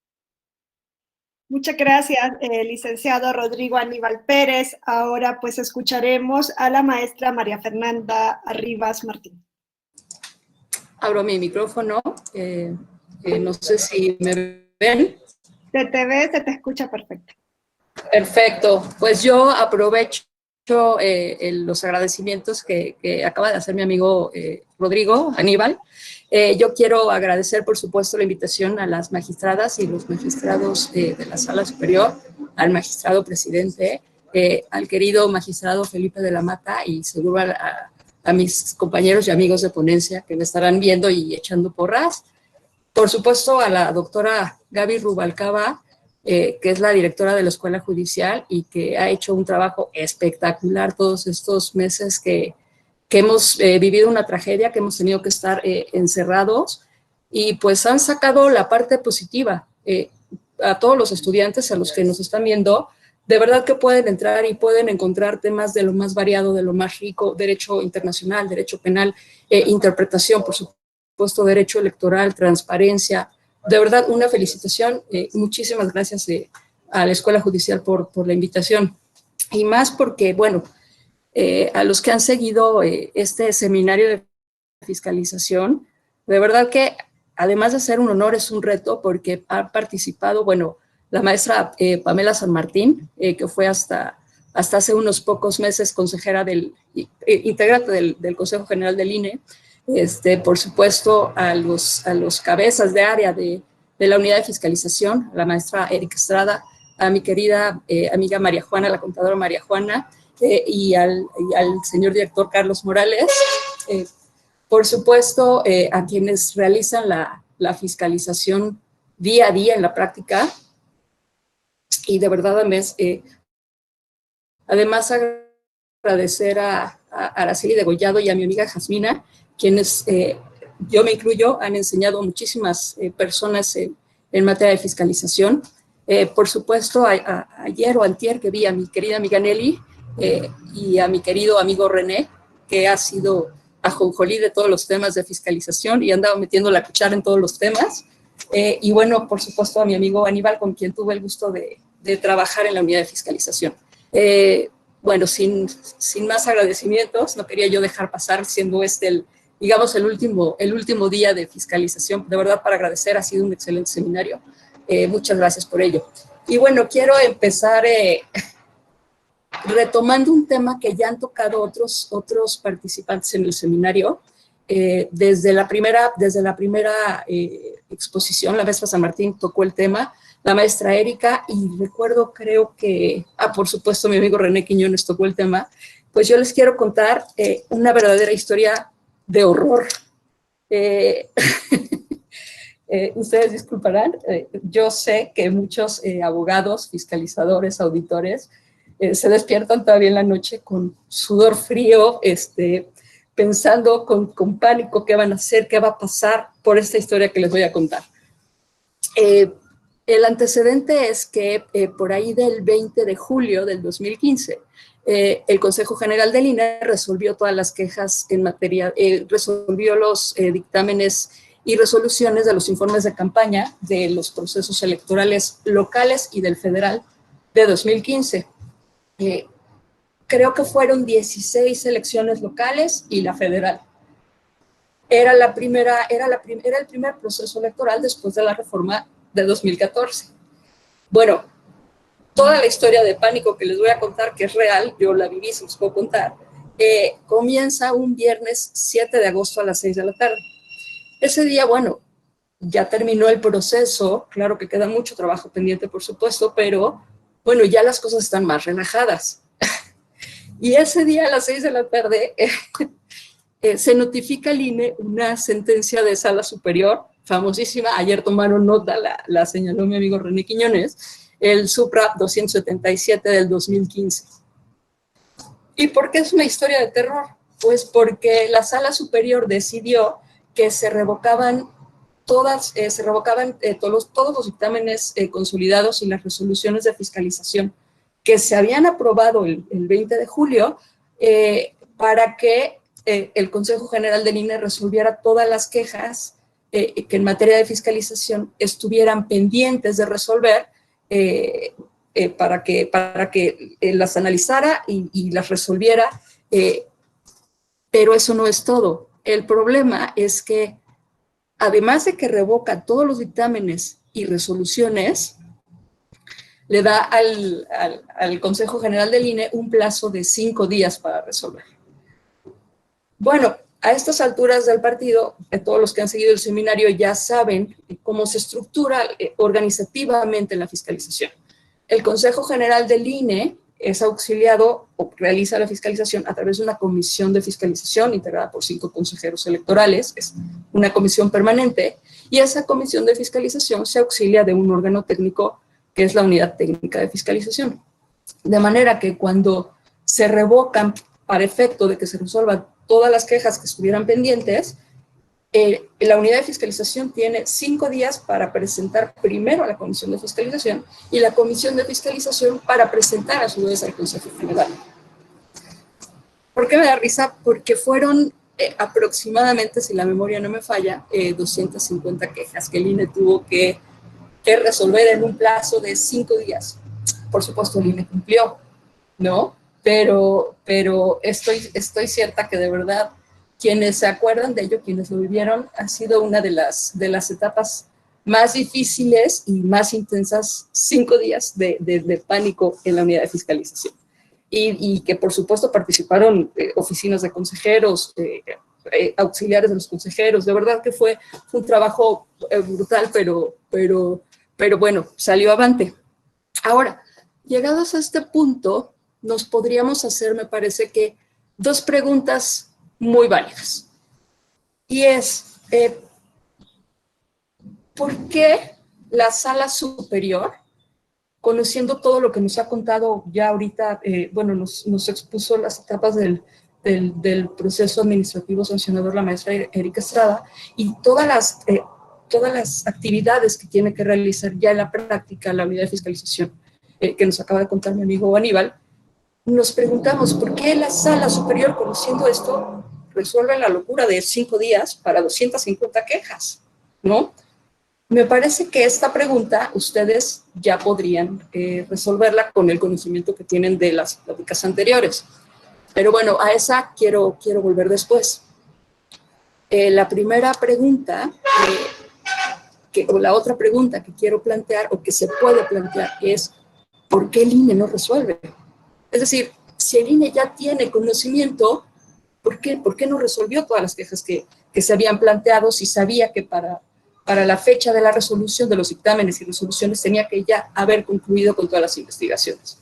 Muchas gracias, licenciado Rodrigo Aníbal Pérez. Ahora pues escucharemos a la maestra María Fernanda Arribas Martín. Abro mi micrófono. No sé si me ven. Se te escucha perfecto. Perfecto. Pues yo aprovecho los agradecimientos que acaba de hacer mi amigo Rodrigo Aníbal. Yo quiero agradecer, por supuesto, la invitación a las magistradas y los magistrados de la Sala Superior, al magistrado presidente, al querido magistrado Felipe de la Mata y seguro a mis compañeros y amigos de ponencia que me estarán viendo y echando porras. Por supuesto, a la doctora Gaby Rubalcaba, que es la directora de la Escuela Judicial y que ha hecho un trabajo espectacular todos estos meses que hemos vivido una tragedia, que hemos tenido que estar encerrados, y pues han sacado la parte positiva. A todos los estudiantes, a los que nos están viendo, de verdad que pueden entrar y pueden encontrar temas de lo más variado, de lo más rico: derecho internacional, derecho penal, interpretación, por supuesto, derecho electoral, transparencia. De verdad, una felicitación. Muchísimas gracias a la Escuela Judicial por la invitación. Y más porque, bueno, a los que han seguido este seminario de fiscalización, de verdad que además de ser un honor, es un reto, porque ha participado, bueno, la maestra Pamela San Martín, que fue hasta hace unos pocos meses consejera integrante del Consejo General del INE. Por supuesto, a los cabezas de área de la unidad de fiscalización, a la maestra Erika Estrada, a mi querida amiga María Juana, la contadora María Juana, y al señor director Carlos Morales. Por supuesto, a quienes realizan la fiscalización día a día en la práctica. Y de verdad, además agradecer a Araceli Degollado y a mi amiga Jasmina, quienes, yo me incluyo, han enseñado muchísimas personas en materia de fiscalización. Por supuesto, ayer o antier que vi a mi querida amiga Nelly y a mi querido amigo René, que ha sido ajonjolí de todos los temas de fiscalización y andaba metiendo la cuchara en todos los temas. Y bueno, por supuesto, a mi amigo Aníbal, con quien tuve el gusto de trabajar en la unidad de fiscalización. Bueno, sin más agradecimientos, no quería yo dejar pasar, siendo digamos, el último día de fiscalización. De verdad, para agradecer, ha sido un excelente seminario. Muchas gracias por ello. Y bueno, quiero empezar retomando un tema que ya han tocado otros participantes en el seminario. Desde la primera exposición, la maestra San Martín tocó el tema, la maestra Erika, y recuerdo, creo que, por supuesto, mi amigo René Quiñones tocó el tema. Pues yo les quiero contar una verdadera historia de horror. Ustedes disculparán, yo sé que muchos abogados, fiscalizadores, auditores, se despiertan todavía en la noche con sudor frío, pensando con pánico qué van a hacer, qué va a pasar por esta historia que les voy a contar. El antecedente es que por ahí del 20 de julio del 2015, el Consejo General del INE resolvió todas las quejas en materia, resolvió los dictámenes y resoluciones de los informes de campaña de los procesos electorales locales y del federal de 2015. Creo que fueron 16 elecciones locales y la federal. Era el primer proceso electoral después de la reforma de 2014. Bueno, toda la historia de pánico que les voy a contar, que es real, yo la viví, se los puedo contar, comienza un viernes 7 de agosto a las 6 de la tarde. Ese día, bueno, ya terminó el proceso, claro que queda mucho trabajo pendiente, por supuesto, pero bueno, ya las cosas están más relajadas. Y ese día a las 6 de la tarde se notifica al INE una sentencia de sala superior, famosísima, ayer tomaron nota, la señaló mi amigo René Quiñones, el SUPRA 277 del 2015. ¿Y por qué es una historia de terror? Pues porque la sala superior decidió que se revocaban todos los dictámenes consolidados y las resoluciones de fiscalización que se habían aprobado el 20 de julio para que el Consejo General del INE resolviera todas las quejas que en materia de fiscalización estuvieran pendientes de resolver para que las analizara y las resolviera, pero eso no es todo. El problema es que además de que revoca todos los dictámenes y resoluciones, le da al Consejo General del INE un plazo de 5 días para resolver. Bueno, a estas alturas del partido, todos los que han seguido el seminario ya saben cómo se estructura organizativamente la fiscalización. El Consejo General del INE es auxiliado o realiza la fiscalización a través de una comisión de fiscalización integrada por 5 consejeros electorales, es una comisión permanente, y esa comisión de fiscalización se auxilia de un órgano técnico que es la Unidad Técnica de Fiscalización. De manera que cuando se revocan para efecto de que se resuelvan todas las quejas que estuvieran pendientes, la unidad de fiscalización tiene 5 días para presentar primero a la comisión de fiscalización y la comisión de fiscalización para presentar a su vez al Consejo General. ¿Por qué me da risa? Porque fueron aproximadamente, si la memoria no me falla, 250 quejas que el INE tuvo que resolver en un plazo de 5 días. Por supuesto, el INE cumplió, ¿no? Pero estoy cierta que de verdad quienes se acuerdan de ello, quienes lo vivieron, ha sido una de las etapas más difíciles y más intensas, 5 días de pánico en la unidad de fiscalización. Y que por supuesto participaron oficinas de consejeros, auxiliares de los consejeros, de verdad que fue un trabajo brutal, pero bueno, salió avante. Ahora, llegados a este punto, nos podríamos hacer, me parece que, 2 preguntas muy válidas. Y es, ¿por qué la sala superior, conociendo todo lo que nos ha contado ya ahorita, bueno, nos expuso las etapas del proceso administrativo sancionador la maestra Erika Estrada y todas las actividades que tiene que realizar ya en la práctica la unidad de fiscalización que nos acaba de contar mi amigo Aníbal, nos preguntamos por qué la sala superior, conociendo esto, resuelve la locura de 5 días para 250 quejas, ¿no? Me parece que esta pregunta ustedes ya podrían resolverla con el conocimiento que tienen de las pláticas anteriores. Pero bueno, a esa quiero volver después. La primera pregunta, o la otra pregunta que quiero plantear o que se puede plantear es ¿por qué el INE no resuelve? Es decir, si el INE ya tiene conocimiento, ¿por qué no resolvió todas las quejas que se habían planteado si sabía que para la fecha de la resolución de los dictámenes y resoluciones tenía que ya haber concluido con todas las investigaciones?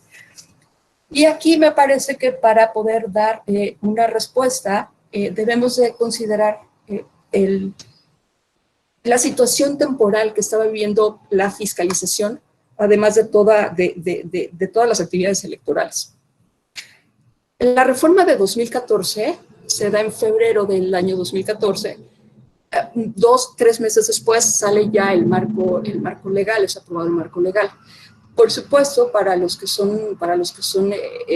Y aquí me parece que para poder dar una respuesta debemos de considerar la situación temporal que estaba viviendo la fiscalización además de todas las actividades electorales. La reforma de 2014 se da en febrero del año 2014. 2-3 meses después sale ya el marco legal, es aprobado el marco legal. Por supuesto, para los que son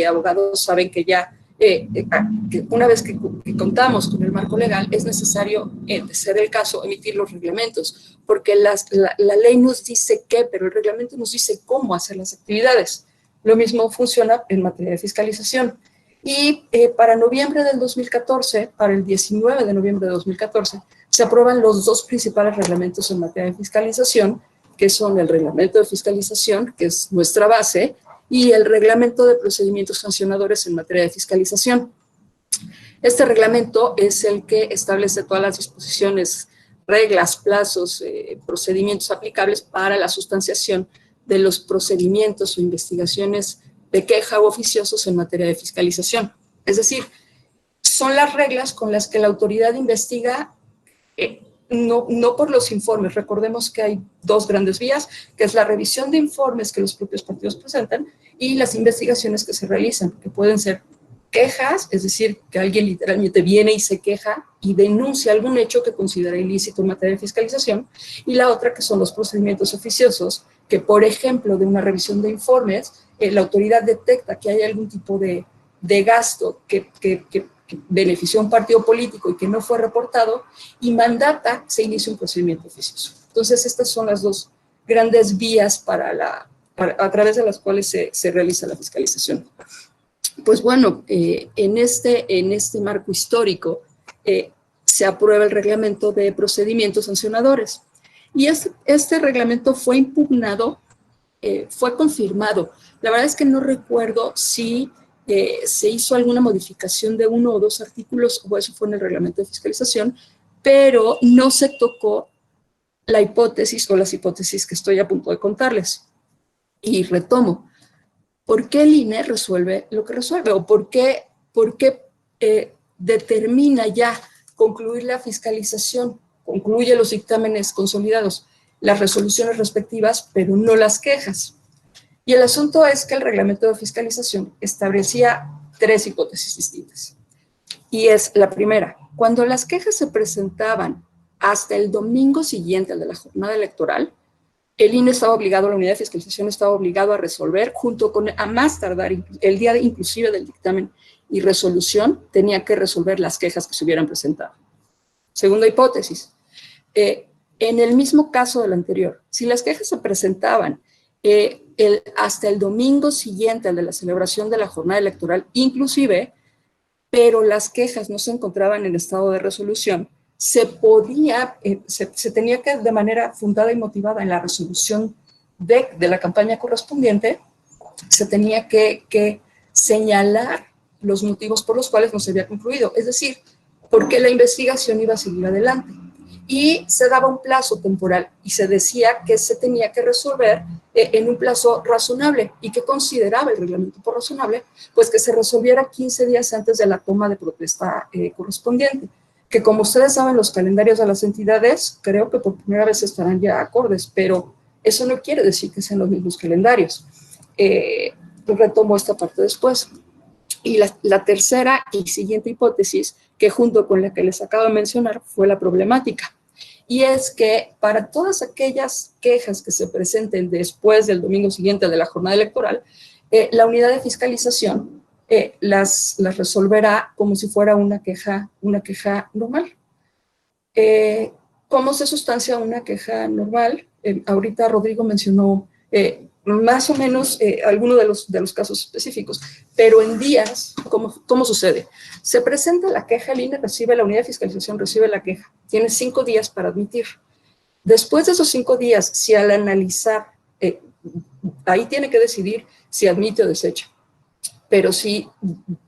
abogados saben que ya que una vez que contamos con el marco legal es necesario, de ser el caso, emitir los reglamentos, porque la ley nos dice qué, pero el reglamento nos dice cómo hacer las actividades. Lo mismo funciona en materia de fiscalización. Y para noviembre del 2014, para el 19 de noviembre de 2014, se aprueban los 2 principales reglamentos en materia de fiscalización, que son el reglamento de fiscalización, que es nuestra base, y el reglamento de procedimientos sancionadores en materia de fiscalización. Este reglamento es el que establece todas las disposiciones, reglas, plazos, procedimientos aplicables para la sustanciación de los procedimientos o investigaciones de queja o oficiosos en materia de fiscalización. Es decir, son las reglas con las que la autoridad investiga, no por los informes. Recordemos que hay 2 grandes vías, que es la revisión de informes que los propios partidos presentan y las investigaciones que se realizan, que pueden ser quejas, es decir, que alguien literalmente viene y se queja y denuncia algún hecho que considera ilícito en materia de fiscalización, y la otra que son los procedimientos oficiosos, que por ejemplo de una revisión de informes, la autoridad detecta que hay algún tipo de gasto que benefició a un partido político y que no fue reportado, y mandata se inicie un procedimiento oficioso. Entonces, estas son las 2 grandes vías a través de las cuales se realiza la fiscalización. Pues bueno, en este marco histórico se aprueba el reglamento de procedimientos sancionadores. Y este reglamento fue impugnado, fue confirmado. La verdad es que no recuerdo si se hizo alguna modificación de 1 o 2 artículos, o eso fue en el reglamento de fiscalización, pero no se tocó la hipótesis o las hipótesis que estoy a punto de contarles. Y retomo, ¿por qué el INE resuelve lo que resuelve? ¿O por qué determina ya concluir la fiscalización, concluye los dictámenes consolidados, las resoluciones respectivas, pero no las quejas? Y el asunto es que el reglamento de fiscalización establecía 3 hipótesis distintas. Y es la primera: cuando las quejas se presentaban hasta el domingo siguiente al de la jornada electoral, el INE estaba obligado, la unidad de fiscalización estaba obligado a resolver, junto con, a más tardar, el día inclusive del dictamen y resolución, tenía que resolver las quejas que se hubieran presentado. Segunda hipótesis: en el mismo caso del anterior, si las quejas se presentaban hasta el domingo siguiente al de la celebración de la jornada electoral, inclusive, pero las quejas no se encontraban en estado de resolución, se tenía que, de manera fundada y motivada en la resolución de la campaña correspondiente, se tenía que señalar los motivos por los cuales no se había concluido, es decir, por qué la investigación iba a seguir adelante. Y se daba un plazo temporal y se decía que se tenía que resolver en un plazo razonable. ¿Y que consideraba el reglamento por razonable? Pues que se resolviera 15 días antes de la toma de protesta correspondiente, que como ustedes saben, los calendarios de las entidades creo que por primera vez estarán ya acordes, pero eso no quiere decir que sean los mismos calendarios. Retomo esta parte después. Y la tercera y siguiente hipótesis, que junto con la que les acabo de mencionar, fue la problemática. Y es que para todas aquellas quejas que se presenten después del domingo siguiente de la jornada electoral, la unidad de fiscalización las resolverá como si fuera una queja normal. ¿Cómo se sustancia una queja normal? Ahorita Rodrigo mencionó más o menos algunos de los casos específicos, pero en días, ¿cómo sucede? Se presenta la queja, el INE recibe, la unidad de fiscalización recibe la queja, tiene 5 días para admitir. Después de esos 5 días, si al analizar, ahí tiene que decidir si admite o desecha, pero si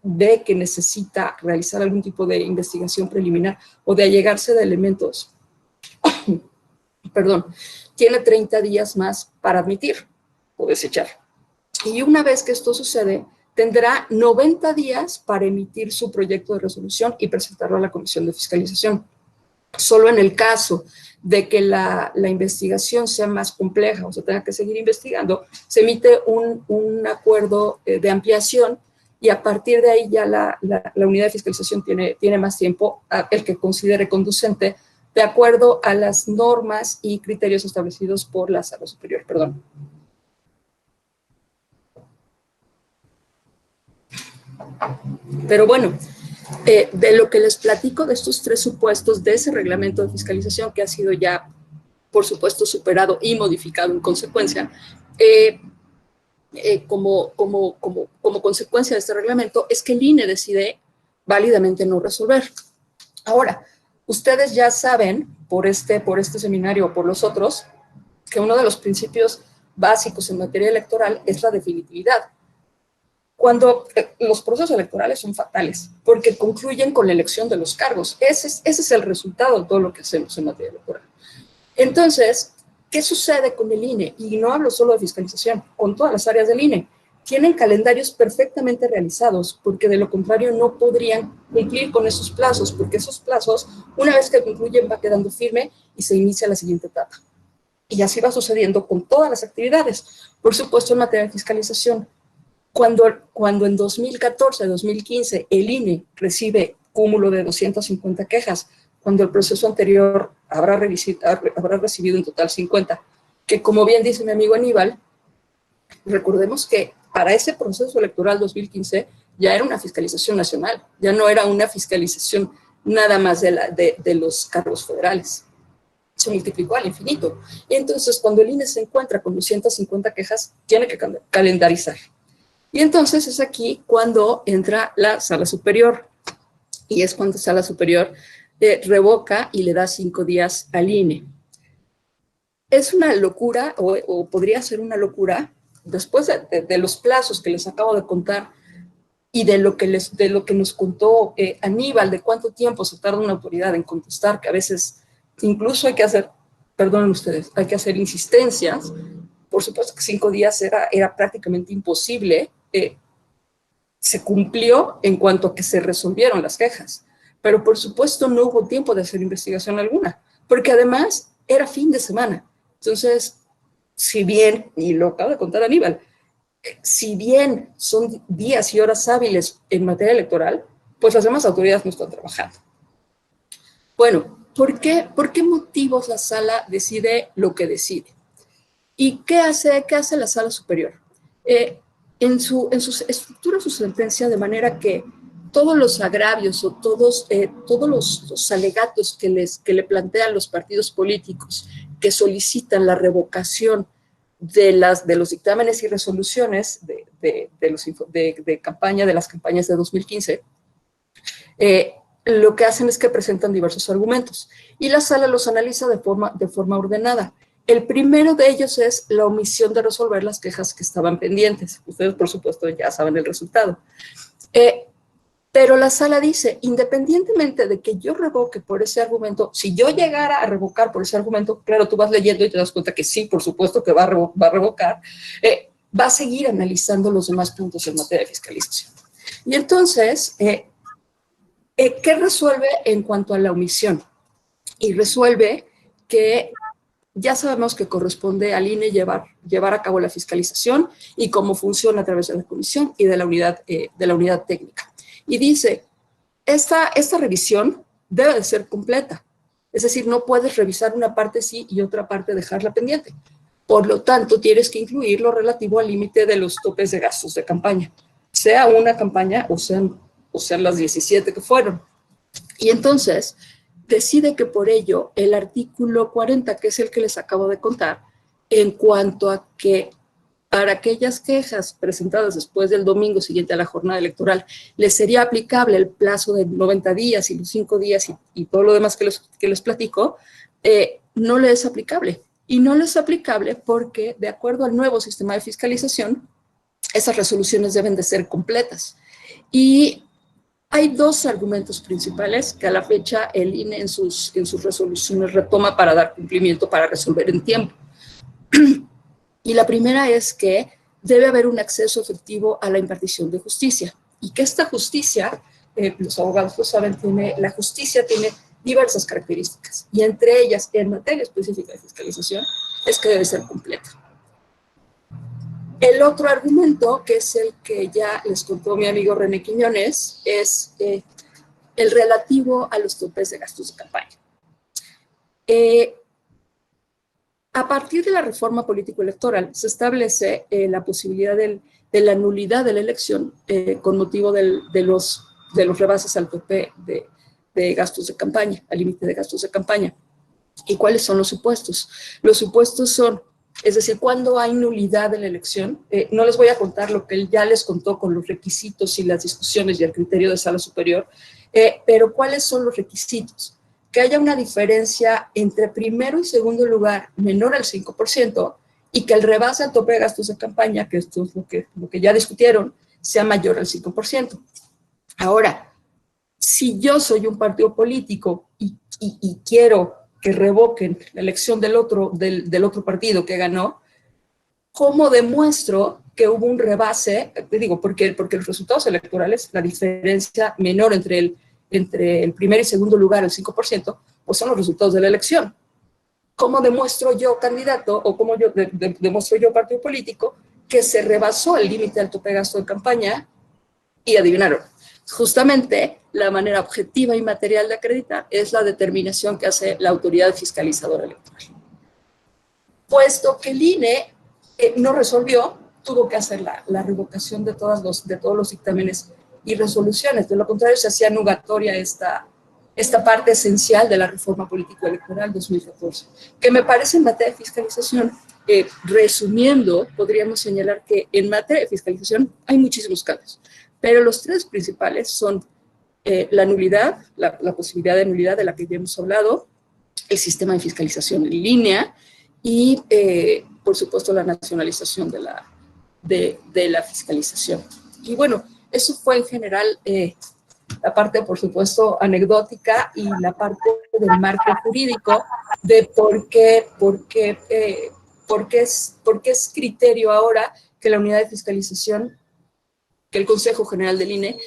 ve que necesita realizar algún tipo de investigación preliminar o de allegarse de elementos, perdón, tiene 30 días más para admitir o desechar. Y una vez que esto sucede, tendrá 90 días para emitir su proyecto de resolución y presentarlo a la Comisión de Fiscalización. Solo en el caso de que la investigación sea más compleja o se tenga que seguir investigando, se emite un acuerdo de ampliación y a partir de ahí ya la unidad de fiscalización tiene más tiempo, el que considere conducente, de acuerdo a las normas y criterios establecidos por la Sala Superior. Perdón. Pero bueno, de lo que les platico de estos 3 supuestos de ese reglamento de fiscalización que ha sido ya, por supuesto, superado y modificado en consecuencia, como consecuencia de este reglamento, es que el INE decide válidamente no resolver. Ahora, ustedes ya saben, por este seminario o por los otros, que uno de los principios básicos en materia electoral es la definitividad. Cuando los procesos electorales son fatales, porque concluyen con la elección de los cargos. Ese es el resultado de todo lo que hacemos en materia electoral. Entonces, ¿qué sucede con el INE? Y no hablo solo de fiscalización, con todas las áreas del INE. Tienen calendarios perfectamente realizados, porque de lo contrario no podrían cumplir con esos plazos, porque esos plazos, una vez que concluyen, va quedando firme y se inicia la siguiente etapa. Y así va sucediendo con todas las actividades. Por supuesto, en materia de fiscalización, cuando en 2014, 2015, el INE recibe cúmulo de 250 quejas, cuando el proceso anterior habrá recibido en total 50, que como bien dice mi amigo Aníbal, recordemos que para ese proceso electoral 2015 ya era una fiscalización nacional, ya no era una fiscalización nada más de los cargos federales. Se multiplicó al infinito. Y entonces, cuando el INE se encuentra con 250 quejas, tiene que calendarizar. Y entonces es aquí cuando entra la Sala Superior. Y es cuando Sala Superior revoca y le da 5 días al INE. Es una locura, o podría ser una locura, después de los plazos que les acabo de contar y de lo que nos contó Aníbal, de cuánto tiempo se tarda una autoridad en contestar, que a veces incluso hay que hacer, perdonen ustedes, hay que hacer insistencias. Por supuesto que 5 días era prácticamente imposible. Se cumplió en cuanto a que se resolvieron las quejas, pero por supuesto no hubo tiempo de hacer investigación alguna, porque además era fin de semana. Entonces, si bien, y lo acaba de contar Aníbal, si bien son días y horas hábiles en materia electoral, pues las demás autoridades no están trabajando. Bueno, ¿por qué motivos la sala decide lo que decide? ¿Y qué hace la Sala Superior? En su estructura su sentencia de manera que todos los agravios o todos los alegatos que le plantean los partidos políticos que solicitan la revocación de los dictámenes y resoluciones de campaña, de las campañas de 2015, lo que hacen es que presentan diversos argumentos y la sala los analiza de forma ordenada. El primero de ellos es la omisión de resolver las quejas que estaban pendientes. Ustedes, por supuesto, ya saben el resultado. Pero la sala dice, independientemente de que yo revoque por ese argumento, si yo llegara a revocar por ese argumento, claro, tú vas leyendo y te das cuenta que sí, por supuesto que va a revocar, va a seguir analizando los demás puntos en materia de fiscalización. Y entonces, ¿qué resuelve en cuanto a la omisión? Y resuelve que ya sabemos que corresponde al INE llevar a cabo la fiscalización y cómo funciona a través de la comisión y de la unidad técnica. Y dice, esta revisión debe de ser completa. Es decir, no puedes revisar una parte sí y otra parte dejarla pendiente. Por lo tanto, tienes que incluir lo relativo al límite de los topes de gastos de campaña, sea una campaña o sean las 17 que fueron. Y entonces decide que por ello el artículo 40, que es el que les acabo de contar, en cuanto a que para aquellas quejas presentadas después del domingo siguiente a la jornada electoral, les sería aplicable el plazo de 90 días y los 5 días y todo lo demás que les platico, no le es aplicable. Y no le es aplicable porque, de acuerdo al nuevo sistema de fiscalización, esas resoluciones deben de ser completas. Y hay 2 argumentos principales que a la fecha el INE en sus resoluciones retoma para dar cumplimiento, para resolver en tiempo. Y la primera es que debe haber un acceso efectivo a la impartición de justicia. Y que esta justicia, los abogados lo saben, la justicia tiene diversas características, y entre ellas, en materia específica de fiscalización, es que debe ser completa. El otro argumento, que es el que ya les contó mi amigo René Quiñones, es el relativo a los topes de gastos de campaña. A partir de la reforma político-electoral se establece la posibilidad de la nulidad de la elección con motivo de los rebases al tope de gastos de campaña, al límite de gastos de campaña. ¿Y cuáles son los supuestos? Los supuestos son, es decir, cuando hay nulidad de la elección, no les voy a contar lo que él ya les contó con los requisitos y las discusiones y el criterio de sala superior, pero ¿cuáles son los requisitos? Que haya una diferencia entre primero y segundo lugar menor al 5% y que el rebase al tope de gastos de campaña, que esto es lo que ya discutieron, sea mayor al 5%. Ahora, si yo soy un partido político y quiero que revoquen la elección del otro partido que ganó, ¿cómo demuestro que hubo un rebase? Digo, porque los resultados electorales, la diferencia menor entre el primer y segundo lugar, el 5%, pues son los resultados de la elección. ¿Cómo demuestro yo, candidato, o cómo demuestro yo, partido político, que se rebasó el límite del tope de gasto de campaña? Y adivinaron, justamente la manera objetiva y material de acreditar es la determinación que hace la autoridad fiscalizadora electoral. Puesto que el INE no resolvió, tuvo que hacer la revocación de todos los dictámenes y resoluciones. De lo contrario, se hacía nugatoria esta parte esencial de la reforma político-electoral 2014, que me parece en materia de fiscalización, resumiendo, podríamos señalar que en materia de fiscalización hay muchísimos cambios, pero los tres principales son la nulidad, la posibilidad de nulidad de la que ya hemos hablado, el sistema de fiscalización en línea y, por supuesto, la nacionalización de la fiscalización. Y bueno, eso fue en general la parte, por supuesto, anecdótica y la parte del marco jurídico de por qué es criterio ahora que la unidad de fiscalización, que el Consejo General del INE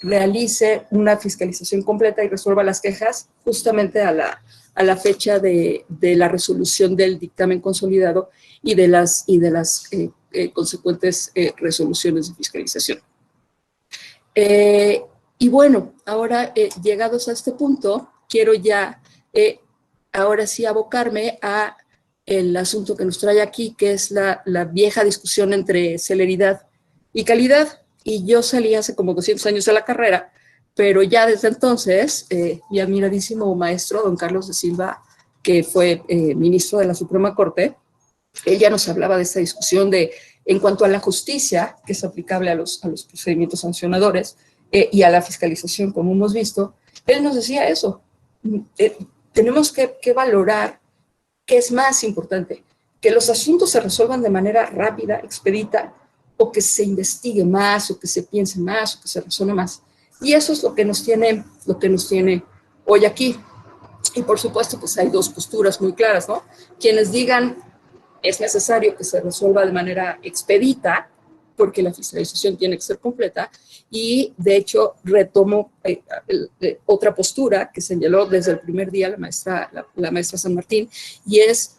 realice una fiscalización completa y resuelva las quejas justamente a la fecha de la resolución del dictamen consolidado y de las consecuentes resoluciones de fiscalización. Y bueno, ahora llegados a este punto, quiero ya ahora sí abocarme a el asunto que nos trae aquí, que es la vieja discusión entre celeridad y calidad. Y yo salí hace como 200 años de la carrera, pero ya desde entonces, mi admiradísimo maestro, don Carlos de Silva, que fue ministro de la Suprema Corte, él ya nos hablaba de esta discusión en cuanto a la justicia, que es aplicable a los procedimientos sancionadores, y a la fiscalización, como hemos visto. Él nos decía eso, tenemos que valorar qué es más importante, que los asuntos se resuelvan de manera rápida, expedita, o que se investigue más, o que se piense más, o que se resuelva más. Y eso es lo que nos tiene hoy aquí. Y por supuesto, pues hay dos posturas muy claras, ¿no? Quienes digan es necesario que se resuelva de manera expedita, porque la fiscalización tiene que ser completa, y de hecho retomo otra postura que señaló desde el primer día la maestra San Martín, y es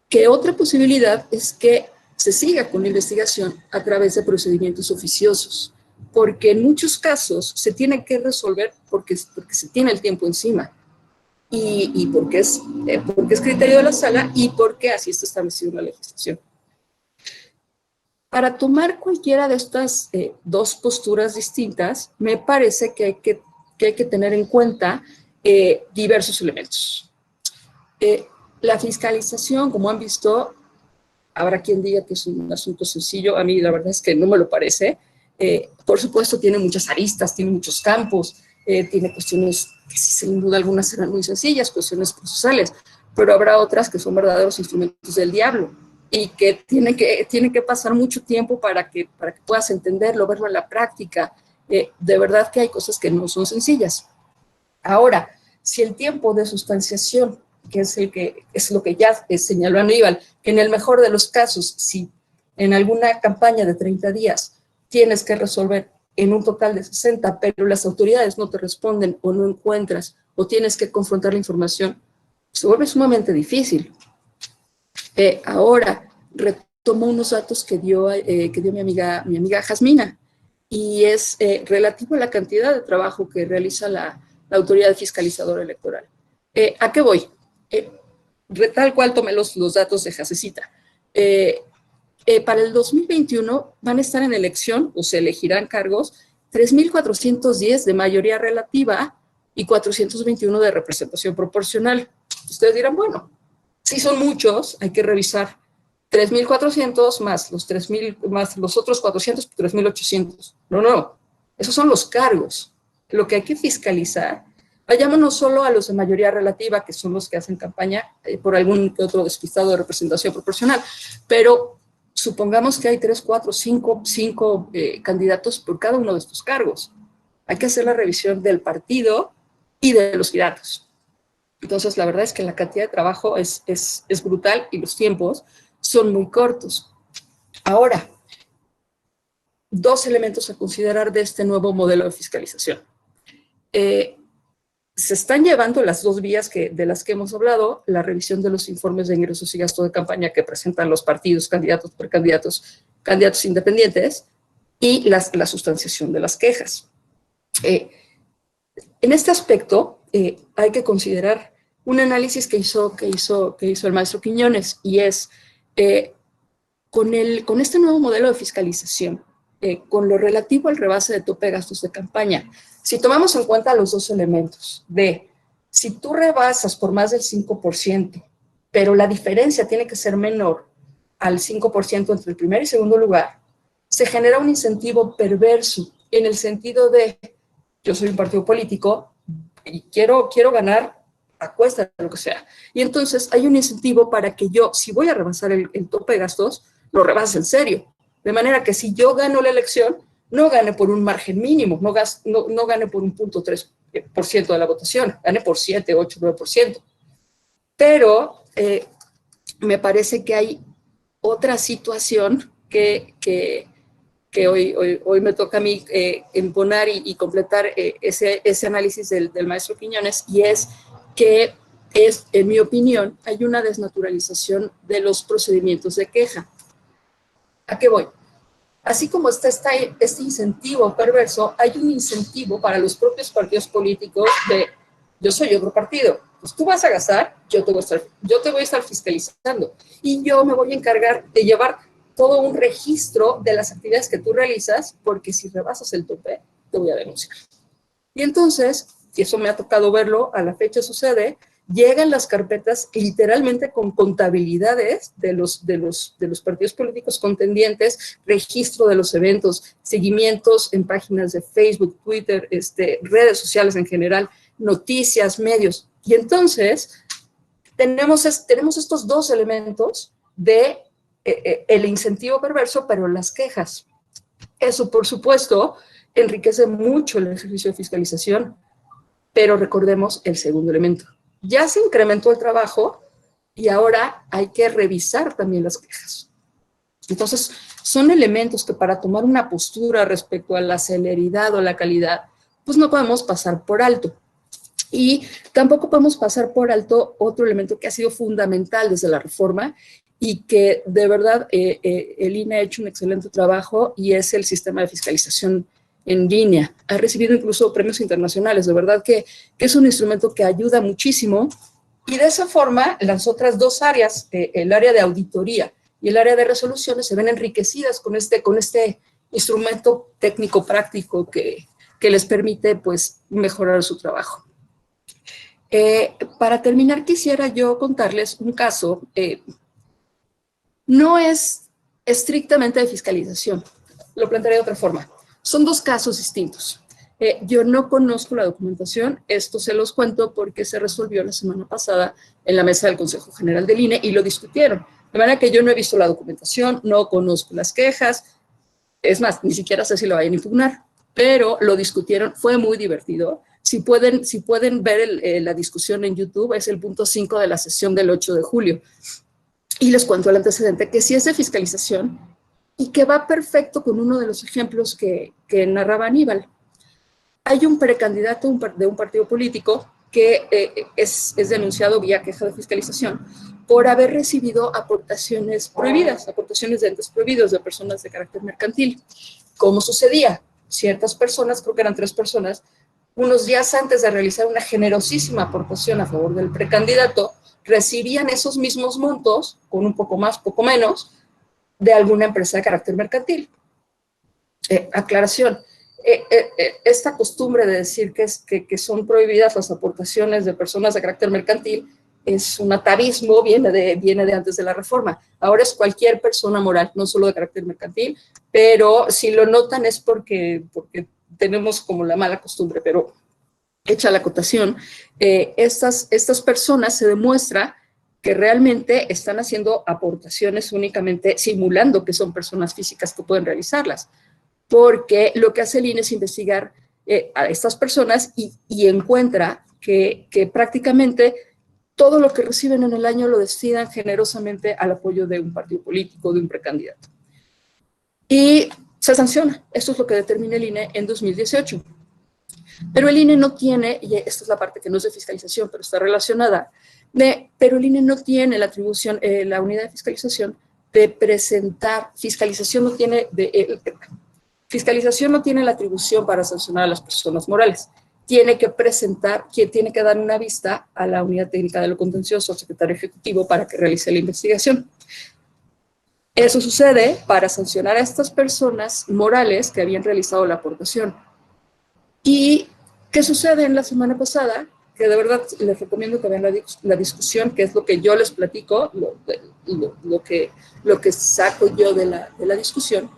que otra posibilidad es que se siga con la investigación a través de procedimientos oficiosos, porque en muchos casos se tiene que resolver porque se tiene el tiempo encima, y porque es criterio de la sala y porque así está establecido en la legislación. Para tomar cualquiera de estas dos posturas distintas, me parece que hay que tener en cuenta diversos elementos. La fiscalización, como han visto, habrá quien diga que es un asunto sencillo, a mí la verdad es que no me lo parece. Por supuesto, tiene muchas aristas, tiene muchos campos, tiene cuestiones que sin duda algunas serán muy sencillas, cuestiones procesales, pero habrá otras que son verdaderos instrumentos del diablo y que tiene que pasar mucho tiempo para que puedas entenderlo, verlo en la práctica. De verdad que hay cosas que no son sencillas. Ahora, si el tiempo de sustanciación, que es lo que ya señaló Aníbal, que en el mejor de los casos, si en alguna campaña de 30 días tienes que resolver en un total de 60, pero las autoridades no te responden o no encuentras o tienes que confrontar la información, se vuelve sumamente difícil. Ahora, retomo unos datos que dio mi amiga Jasmina, y es relativo a la cantidad de trabajo que realiza la autoridad fiscalizadora electoral. ¿A qué voy? Tal cual tomé los datos de Jasecita. Para el 2021 van a estar en elección, o se elegirán cargos, 3.410 de mayoría relativa y 421 de representación proporcional. Ustedes dirán, bueno, si son muchos, hay que revisar 3.400 más los 3.000, más los otros 400, 3.800. No, esos son los cargos. Lo que hay que fiscalizar, vayámonos solo a los de mayoría relativa, que son los que hacen campaña por algún otro despistado de representación proporcional, pero supongamos que hay 3, 4, 5 candidatos por cada uno de estos cargos. Hay que hacer la revisión del partido y de los candidatos. Entonces, la verdad es que la cantidad de trabajo es brutal y los tiempos son muy cortos. Ahora, 2 elementos a considerar de este nuevo modelo de fiscalización. Se están llevando las 2 vías de las que hemos hablado, la revisión de los informes de ingresos y gasto de campaña que presentan los partidos, candidatos por candidatos independientes, y la sustanciación de las quejas. En este aspecto, hay que considerar un análisis que hizo el maestro Quiñones, y es, con este nuevo modelo de fiscalización, con lo relativo al rebase de tope de gastos de campaña, si tomamos en cuenta los 2 elementos de, si tú rebasas por más del 5%, pero la diferencia tiene que ser menor al 5% entre el primer y segundo lugar, se genera un incentivo perverso en el sentido de, yo soy un partido político y quiero ganar a cuesta de lo que sea. Y entonces hay un incentivo para que yo, si voy a rebasar el tope de gastos, lo rebase en serio. De manera que si yo gano la elección, no gane por un margen mínimo, no gane por un 0.3% de la votación, gane por 7, 8, 9%. Pero me parece que hay otra situación que hoy me toca a mí emponar y completar ese análisis del maestro Quiñones, y es que en mi opinión, hay una desnaturalización de los procedimientos de queja. ¿A qué voy? Así como está este incentivo perverso, hay un incentivo para los propios partidos políticos de, yo soy otro partido, pues tú vas a gastar, yo te voy a estar fiscalizando, y yo me voy a encargar de llevar todo un registro de las actividades que tú realizas, porque si rebasas el tope, te voy a denunciar. Y entonces, y eso me ha tocado verlo, a la fecha sucede, llegan las carpetas literalmente con contabilidades de los partidos políticos contendientes, registro de los eventos, seguimientos en páginas de Facebook, Twitter, redes sociales en general, noticias, medios. Y entonces tenemos estos 2 elementos de el incentivo perverso, pero las quejas. Eso, por supuesto, enriquece mucho el ejercicio de fiscalización, pero recordemos el segundo elemento. Ya se incrementó el trabajo y ahora hay que revisar también las quejas. Entonces, son elementos que para tomar una postura respecto a la celeridad o la calidad, pues no podemos pasar por alto. Y tampoco podemos pasar por alto otro elemento que ha sido fundamental desde la reforma y que de verdad el INE ha hecho un excelente trabajo, y es el sistema de fiscalización en línea. Ha recibido incluso premios internacionales. De verdad que es un instrumento que ayuda muchísimo, y de esa forma las otras 2 áreas, el área de auditoría y el área de resoluciones, se ven enriquecidas con este instrumento técnico práctico que les permite pues mejorar su trabajo. Para terminar, quisiera yo contarles un caso. No es estrictamente de fiscalización, lo plantearé de otra forma. Son 2 casos distintos. Yo no conozco la documentación, esto se los cuento porque se resolvió la semana pasada en la mesa del Consejo General del INE y lo discutieron. De manera que yo no he visto la documentación, no conozco las quejas, es más, ni siquiera sé si lo vayan a impugnar, pero lo discutieron, fue muy divertido. Si pueden ver la discusión en YouTube, es el punto 5 de la sesión del 8 de julio. Y les cuento el antecedente, que sí es de fiscalización y que va perfecto con uno de los ejemplos que narraba Aníbal. Hay un precandidato de un partido político que es denunciado vía queja de fiscalización por haber recibido aportaciones prohibidas, aportaciones de entes prohibidos de personas de carácter mercantil. ¿Cómo sucedía? Ciertas personas, creo que eran 3 personas, unos días antes de realizar una generosísima aportación a favor del precandidato, recibían esos mismos montos, con un poco más, poco menos, de alguna empresa de carácter mercantil. Aclaración, esta costumbre de decir que son prohibidas las aportaciones de personas de carácter mercantil es un atavismo, viene de antes de la reforma. Ahora es cualquier persona moral, no solo de carácter mercantil, pero si lo notan es porque tenemos como la mala costumbre, pero hecha la acotación, estas personas se demuestra que realmente están haciendo aportaciones únicamente simulando que son personas físicas que pueden realizarlas, porque lo que hace el INE es investigar a estas personas y encuentra que prácticamente todo lo que reciben en el año lo destinan generosamente al apoyo de un partido político, de un precandidato. Y se sanciona. Esto es lo que determina el INE en 2018. Pero el INE no tiene, y esta es la parte que no es de fiscalización, pero está relacionada, pero el INE no tiene la atribución, la unidad de fiscalización, de presentar, fiscalización no tiene la atribución para sancionar a las personas morales. Tiene que presentar, tiene que dar una vista a la unidad técnica de lo contencioso, al secretario ejecutivo, para que realice la investigación. Eso sucede para sancionar a estas personas morales que habían realizado la aportación. ¿Y qué sucede en la semana pasada? Que de verdad les recomiendo que vean la discusión, que es lo que yo les platico, lo que saco yo de la discusión,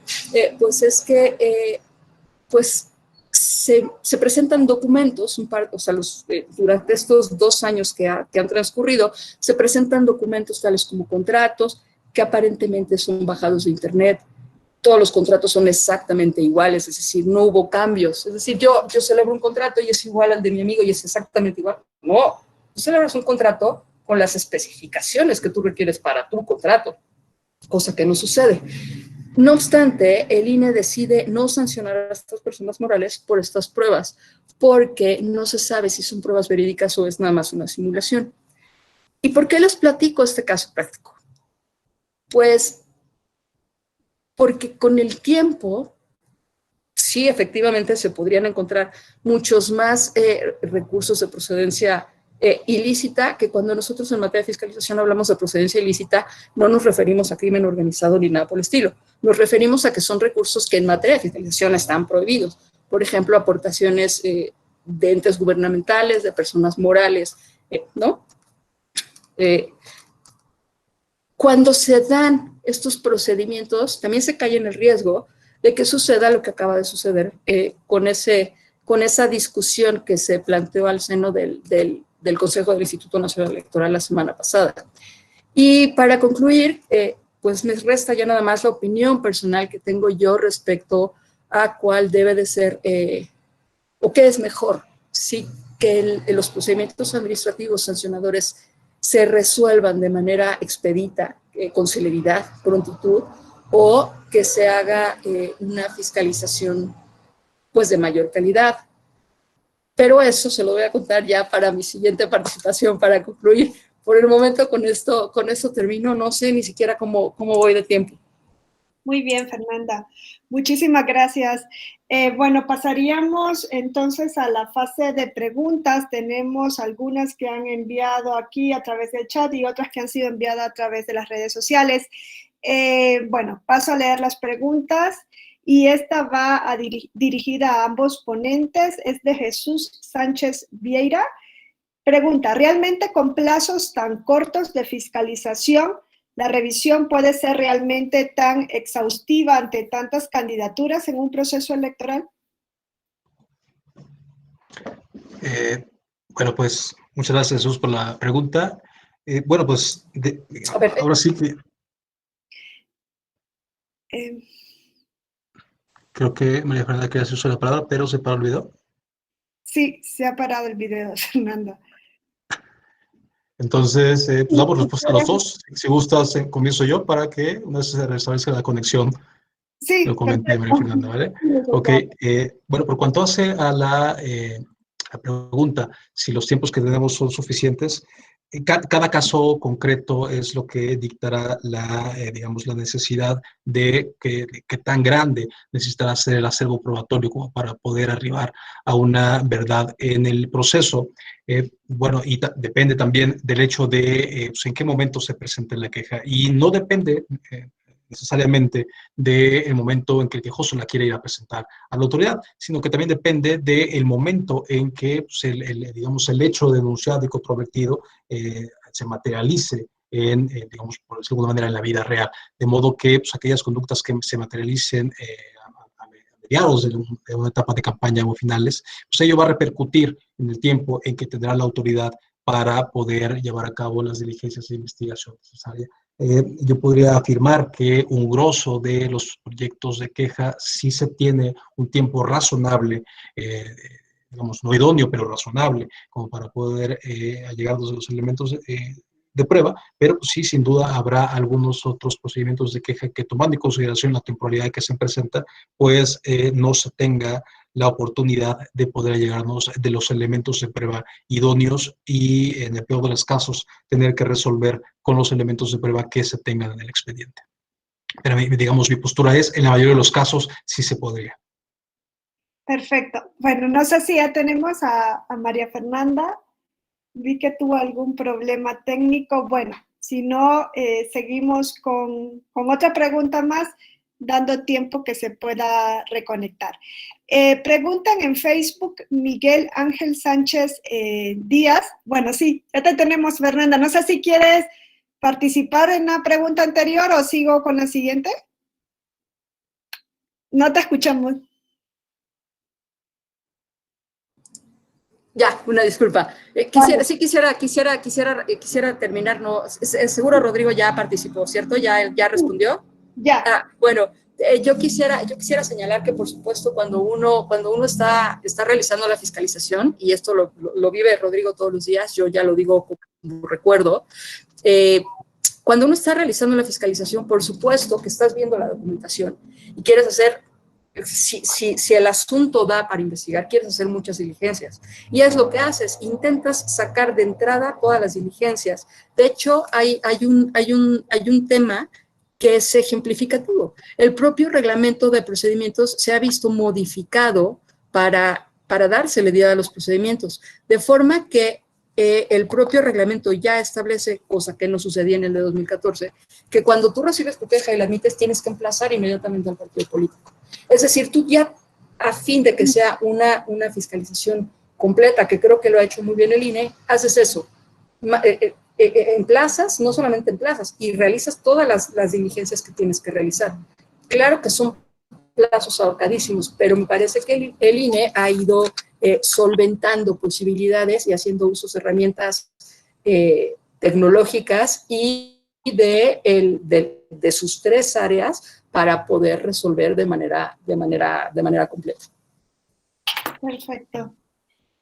pues es que se presentan documentos, durante estos 2 años que han transcurrido, se presentan documentos tales como contratos que aparentemente son bajados de internet. Todos los contratos son exactamente iguales, es decir, no hubo cambios. Es decir, yo celebro un contrato y es igual al de mi amigo y es exactamente igual. No, tú celebras un contrato con las especificaciones que tú requieres para tu contrato, cosa que no sucede. No obstante, el INE decide no sancionar a estas personas morales por estas pruebas, porque no se sabe si son pruebas verídicas o es nada más una simulación. ¿Y por qué les platico este caso práctico? Pues porque con el tiempo, sí, efectivamente se podrían encontrar muchos más recursos de procedencia ilícita, que cuando nosotros en materia de fiscalización hablamos de procedencia ilícita, no nos referimos a crimen organizado ni nada por el estilo. Nos referimos a que son recursos que en materia de fiscalización están prohibidos. Por ejemplo, aportaciones de entes gubernamentales, de personas morales, ¿no? Cuando se dan estos procedimientos, también se cae en el riesgo de que suceda lo que acaba de suceder con esa discusión que se planteó al seno del Consejo del Instituto Nacional Electoral la semana pasada. Y para concluir, pues me resta ya nada más la opinión personal que tengo yo respecto a cuál debe de ser o qué es mejor, sí, que los procedimientos administrativos sancionadores se resuelvan de manera expedita, con celeridad, prontitud, o que se haga una fiscalización pues de mayor calidad. Pero eso se lo voy a contar ya para mi siguiente participación, para concluir. Por el momento con esto termino, no sé ni siquiera cómo voy de tiempo. Muy bien, Fernanda. Muchísimas gracias. Bueno, pasaríamos entonces a la fase de preguntas. Tenemos algunas que han enviado aquí a través del chat y otras que han sido enviadas a través de las redes sociales. Bueno, paso a leer las preguntas y esta va dirigida a ambos ponentes. Es de Jesús Sánchez Vieira. Pregunta, ¿realmente con plazos tan cortos de fiscalización la revisión puede ser realmente tan exhaustiva ante tantas candidaturas en un proceso electoral? Bueno, pues muchas gracias, Jesús, por la pregunta. Bueno, pues ahora sí que... Creo que María Fernanda quería hacer uso de la palabra, pero se paró el video. Sí, se ha parado el video, Fernanda. Entonces, pues damos respuesta a los dos. Si gustas, comienzo yo para que una vez se restablezca la conexión, sí, lo comente María Fernanda, ¿vale? Ok, bueno, por cuanto hace a la pregunta si los tiempos que tenemos son suficientes. Cada caso concreto es lo que dictará digamos, la necesidad de que tan grande necesitará ser el acervo probatorio como para poder arribar a una verdad en el proceso. Bueno, y depende también del hecho de pues, en qué momento se presenta la queja. Y no depende necesariamente del momento en que el quejoso la quiere ir a presentar a la autoridad, sino que también depende del momento en que pues, digamos, el hecho denunciado y controvertido se materialice digamos, por decirlo de alguna manera, en la vida real. De modo que pues, aquellas conductas que se materialicen a mediados de una etapa de campaña o finales, pues ello va a repercutir en el tiempo en que tendrá la autoridad para poder llevar a cabo las diligencias de investigación necesarias. Yo podría afirmar que un grosso de los proyectos de queja sí se tiene un tiempo razonable, digamos, no idóneo, pero razonable, como para poder allegar los elementos de prueba, pero sí, sin duda, habrá algunos otros procedimientos de queja que, tomando en consideración la temporalidad que se presenta, pues no se tenga la oportunidad de poder llegarnos de los elementos de prueba idóneos y, en el peor de los casos, tener que resolver con los elementos de prueba que se tengan en el expediente. Pero, digamos, mi postura es, en la mayoría de los casos, sí se podría. Perfecto. Bueno, no sé si ya tenemos a María Fernanda. Vi que tuvo algún problema técnico. Bueno, si no, seguimos con otra pregunta más, dando tiempo que se pueda reconectar. Preguntan en Facebook Miguel Ángel Sánchez Díaz. Bueno, sí, ya te tenemos, Fernanda. No sé si quieres participar en la pregunta anterior o sigo con la siguiente. No te escuchamos. Ya, una disculpa. Quisiera terminar. No, seguro Rodrigo ya participó, ¿cierto? ¿Ya respondió? Ya. Bueno, yo quisiera señalar que, por supuesto, cuando uno está realizando la fiscalización, y esto lo vive Rodrigo todos los días, yo ya lo digo como recuerdo, cuando uno está realizando la fiscalización, por supuesto que estás viendo la documentación y quieres hacer, si el asunto da para investigar, quieres hacer muchas diligencias. Y es lo que haces, intentas sacar de entrada todas las diligencias. De hecho, hay un tema que es ejemplificativo. El propio reglamento de procedimientos se ha visto modificado para dar celeridad a los procedimientos, de forma que el propio reglamento ya establece, cosa que no sucedía en el de 2014, que cuando tú recibes tu queja y la admites, tienes que emplazar inmediatamente al partido político. Es decir, tú ya, a fin de que sea una fiscalización completa, que creo que lo ha hecho muy bien el INE, haces eso. Emplazas, no solamente emplazas, y realizas todas las diligencias que tienes que realizar. Claro que son plazos ahorcadísimos, pero me parece que el INE ha ido solventando posibilidades y haciendo usos de herramientas tecnológicas y de sus tres áreas para poder resolver de manera completa. Perfecto.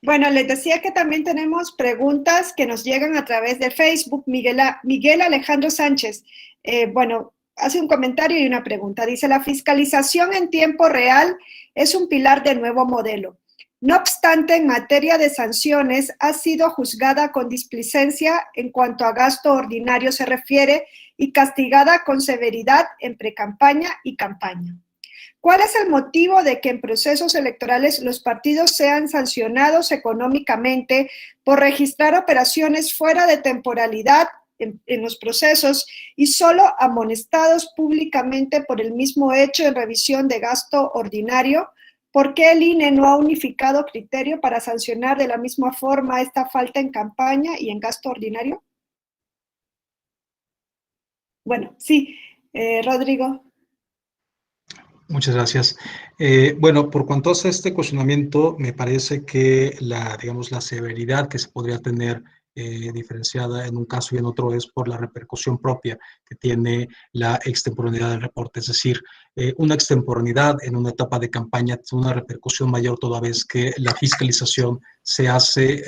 Bueno, les decía que también tenemos preguntas que nos llegan a través de Facebook. Miguel Alejandro Sánchez, bueno, hace un comentario y una pregunta. Dice, la fiscalización en tiempo real es un pilar del nuevo modelo. No obstante, en materia de sanciones, ha sido juzgada con displicencia en cuanto a gasto ordinario se refiere y castigada con severidad en precampaña y campaña. ¿Cuál es el motivo de que en procesos electorales los partidos sean sancionados económicamente por registrar operaciones fuera de temporalidad en los procesos y solo amonestados públicamente por el mismo hecho en revisión de gasto ordinario? ¿Por qué el INE no ha unificado criterio para sancionar de la misma forma esta falta en campaña y en gasto ordinario? Bueno, sí, Rodrigo. Muchas gracias. Bueno, por cuanto hace este cuestionamiento, me parece que digamos, la severidad que se podría tener diferenciada en un caso y en otro es por la repercusión propia que tiene la extemporaneidad del reporte. Es decir, una extemporaneidad en una etapa de campaña tiene una repercusión mayor toda vez que la fiscalización se hace,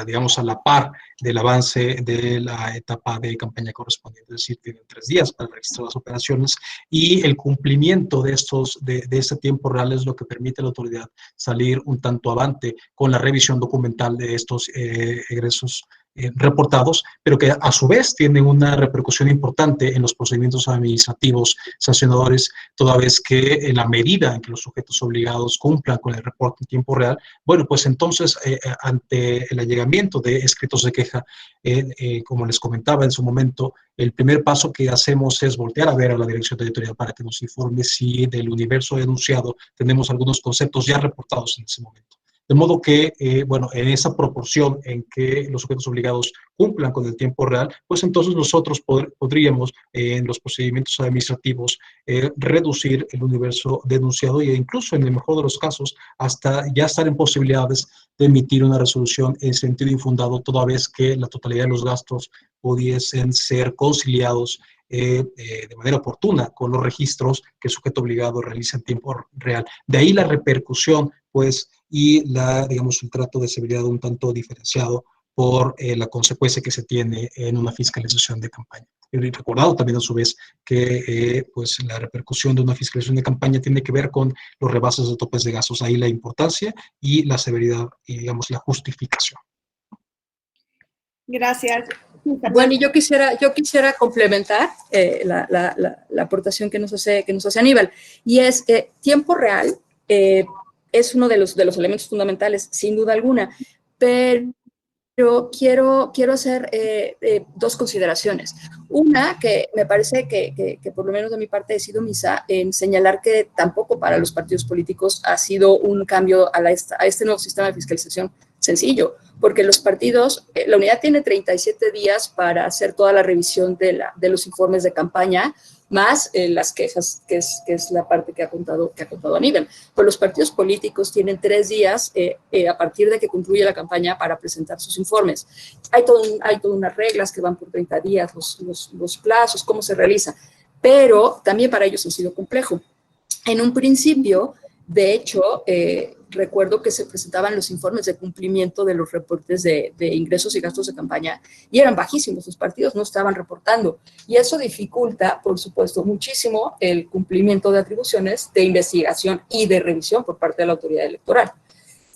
digamos, a la par del avance de la etapa de campaña correspondiente. Es decir, tienen 3 días para registrar las operaciones y el cumplimiento de ese tiempo real es lo que permite a la autoridad salir un tanto avante con la revisión documental de estos egresos reportados, pero que a su vez tienen una repercusión importante en los procedimientos administrativos sancionadores, toda vez que en la medida en que los sujetos obligados cumplan con el reporte en tiempo real, bueno, pues entonces ante el allegamiento de escritos de queja, como les comentaba en su momento, el primer paso que hacemos es voltear a ver a la dirección territorial para que nos informe si del universo denunciado tenemos algunos conceptos ya reportados en ese momento. De modo que, bueno, en esa proporción en que los sujetos obligados cumplan con el tiempo real, pues entonces nosotros podríamos, en los procedimientos administrativos, reducir el universo denunciado e incluso, en el mejor de los casos, hasta ya estar en posibilidades de emitir una resolución en sentido infundado, toda vez que la totalidad de los gastos pudiesen ser conciliados de manera oportuna con los registros que el sujeto obligado realiza en tiempo real. De ahí la repercusión, pues, y digamos, un trato de severidad un tanto diferenciado por la consecuencia que se tiene en una fiscalización de campaña. Y recordado también a su vez que pues la repercusión de una fiscalización de campaña tiene que ver con los rebases de topes de gastos, ahí la importancia y la severidad y, digamos, la justificación. Gracias. Bueno, y yo quisiera complementar la aportación que nos hace Aníbal, y es que tiempo real es uno de los elementos fundamentales, sin duda alguna, pero quiero hacer 2 consideraciones. Una, que me parece que por lo menos de mi parte he sido omisa en señalar que tampoco para los partidos políticos ha sido un cambio a este nuevo sistema de fiscalización sencillo, porque los partidos, la unidad tiene 37 días para hacer toda la revisión de los informes de campaña, más las quejas, que es la parte que ha contado Aníbal. Pero los partidos políticos tienen 3 días a partir de que concluye la campaña para presentar sus informes. Hay todas unas reglas que van por 30 días, los plazos, cómo se realiza, pero también para ellos ha sido complejo. En un principio, de hecho, recuerdo que se presentaban los informes de cumplimiento de los reportes de ingresos y gastos de campaña y eran bajísimos, los partidos no estaban reportando. Y eso dificulta, por supuesto, muchísimo el cumplimiento de atribuciones de investigación y de revisión por parte de la autoridad electoral.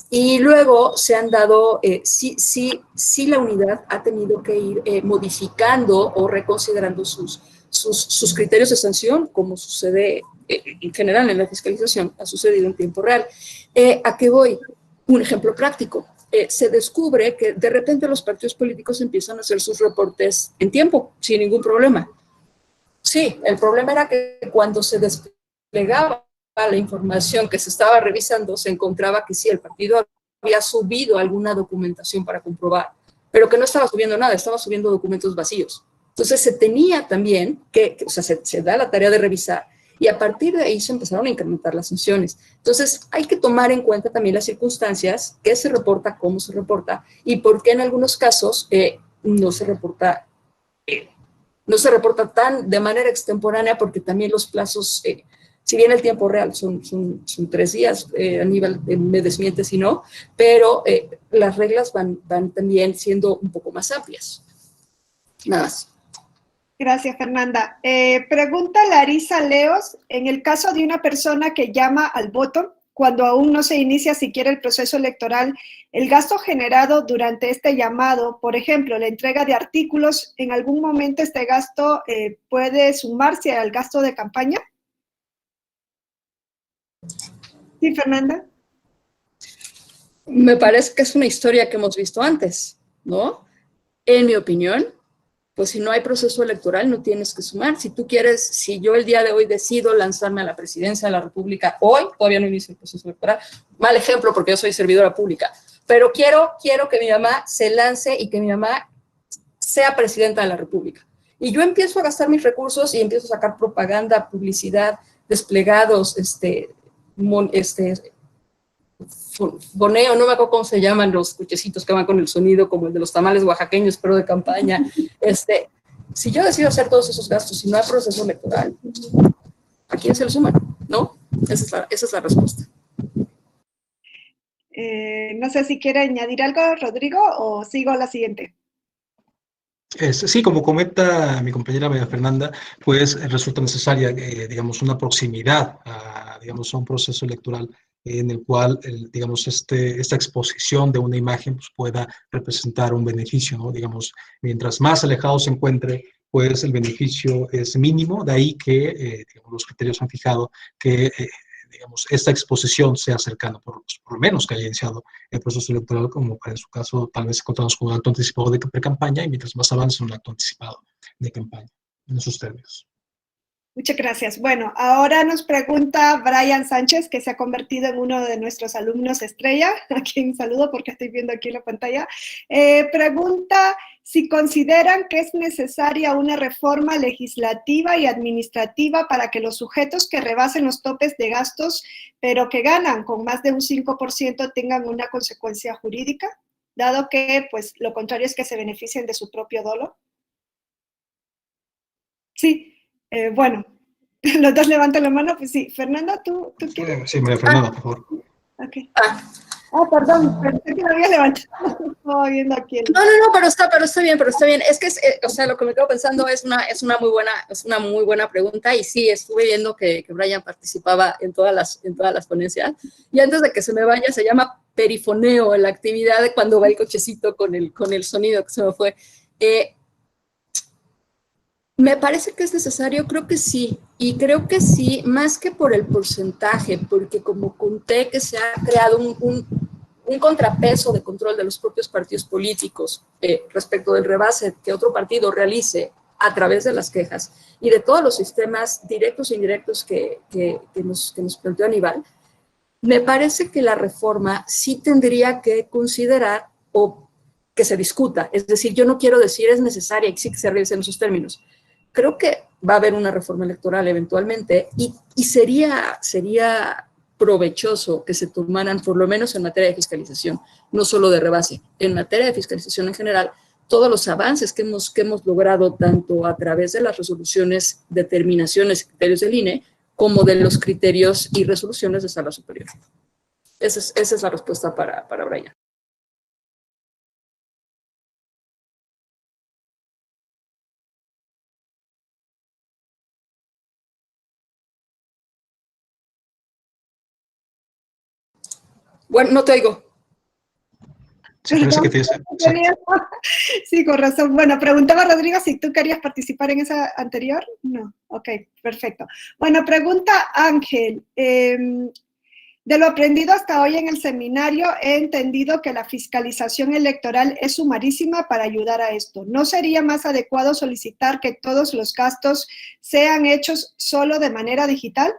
Y luego se han dado, sí la unidad ha tenido que ir modificando o reconsiderando sus criterios de sanción, como sucede en general en la fiscalización, ha sucedido en tiempo real. ¿A qué voy? Un ejemplo práctico. Se descubre que de repente los partidos políticos empiezan a hacer sus reportes en tiempo, sin ningún problema. Sí, el problema era que cuando se desplegaba la información que se estaba revisando, se encontraba que sí, el partido había subido alguna documentación para comprobar, pero que no estaba subiendo nada, estaba subiendo documentos vacíos. Entonces se tenía también o sea, se da la tarea de revisar, y a partir de ahí se empezaron a incrementar las sanciones. Entonces hay que tomar en cuenta también las circunstancias, qué se reporta, cómo se reporta, y por qué en algunos casos no se reporta tan de manera extemporánea, porque también los plazos, si bien el tiempo real son 3 días, Aníbal me desmiente si no, pero las reglas van también siendo un poco más amplias. Nada más. Gracias, Fernanda. Pregunta Larisa Leos, en el caso de una persona que llama al voto, cuando aún no se inicia siquiera el proceso electoral, el gasto generado durante este llamado, por ejemplo, la entrega de artículos, ¿en algún momento este gasto puede sumarse al gasto de campaña? Sí, Fernanda. Me parece que es una historia que hemos visto antes, ¿no? En mi opinión, pues si no hay proceso electoral no tienes que sumar. Si tú quieres, si yo el día de hoy decido lanzarme a la presidencia de la República, hoy todavía no inicio el proceso electoral, mal ejemplo porque yo soy servidora pública, pero quiero que mi mamá se lance y que mi mamá sea presidenta de la República. Y yo empiezo a gastar mis recursos y empiezo a sacar propaganda, publicidad, desplegados, boneo, no me acuerdo cómo se llaman los cochecitos que van con el sonido, como el de los tamales oaxaqueños, pero de campaña, si yo decido hacer todos esos gastos y no hay proceso electoral, ¿a quién se lo suman? ¿No? Esa es la respuesta. No sé si quiere añadir algo, Rodrigo, o sigo a la siguiente. Sí, como comenta mi compañera María Fernanda, pues resulta necesaria, digamos, una proximidad digamos, a un proceso electoral en el cual, digamos, esta exposición de una imagen pues, pueda representar un beneficio, ¿no? Digamos, mientras más alejado se encuentre, pues el beneficio es mínimo, de ahí que, digamos, los criterios han fijado que, digamos, esta exposición sea cercana, por lo menos que haya iniciado el proceso electoral, como en su caso tal vez encontramos con un acto anticipado de pre-campaña y mientras más avance un acto anticipado de campaña, en esos términos. Muchas gracias. Bueno, ahora nos pregunta Brian Sánchez, que se ha convertido en uno de nuestros alumnos estrella, a quien saludo porque estoy viendo aquí en la pantalla. Pregunta si consideran que es necesaria una reforma legislativa y administrativa para que los sujetos que rebasen los topes de gastos, pero que ganan con más de un 5%, tengan una consecuencia jurídica, dado que, pues, lo contrario es que se beneficien de su propio dolo. Sí. Bueno, los dos levantan la mano, pues sí. Fernanda, ¿tú quieres? Sí, María Fernanda, por favor. Okay. Perdón, pensé que lo había levantado. Estaba viendo aquí. No, pero está bien. Es que, o sea, lo que me quedo pensando es una muy buena pregunta y sí, estuve viendo que Brian participaba en todas las ponencias y antes de que se me vaya, se llama perifoneo en la actividad de cuando va el cochecito con el sonido que se me fue. Me parece que es necesario, creo que sí, y creo que sí, más que por el porcentaje, porque como conté que se ha creado un contrapeso de control de los propios partidos políticos respecto del rebase que otro partido realice a través de las quejas y de todos los sistemas directos e indirectos que nos planteó Aníbal, me parece que la reforma sí tendría que considerar o que se discuta. Es decir, yo no quiero decir es necesaria y sí que se realice en esos términos. Creo que va a haber una reforma electoral eventualmente y sería provechoso que se tomaran, por lo menos en materia de fiscalización, no solo de rebase, en materia de fiscalización en general, todos los avances que hemos logrado tanto a través de las resoluciones, determinaciones y criterios del INE, como de los criterios y resoluciones de sala superior. Esa es la respuesta para Brian. Bueno, no te oigo. Sí, parece que te dice. Sí, con razón. Bueno, preguntaba Rodrigo si tú querías participar en esa anterior. No, ok, perfecto. Bueno, pregunta Ángel. De lo aprendido hasta hoy en el seminario, he entendido que la fiscalización electoral es sumarísima para ayudar a esto. ¿No sería más adecuado solicitar que todos los gastos sean hechos solo de manera digital?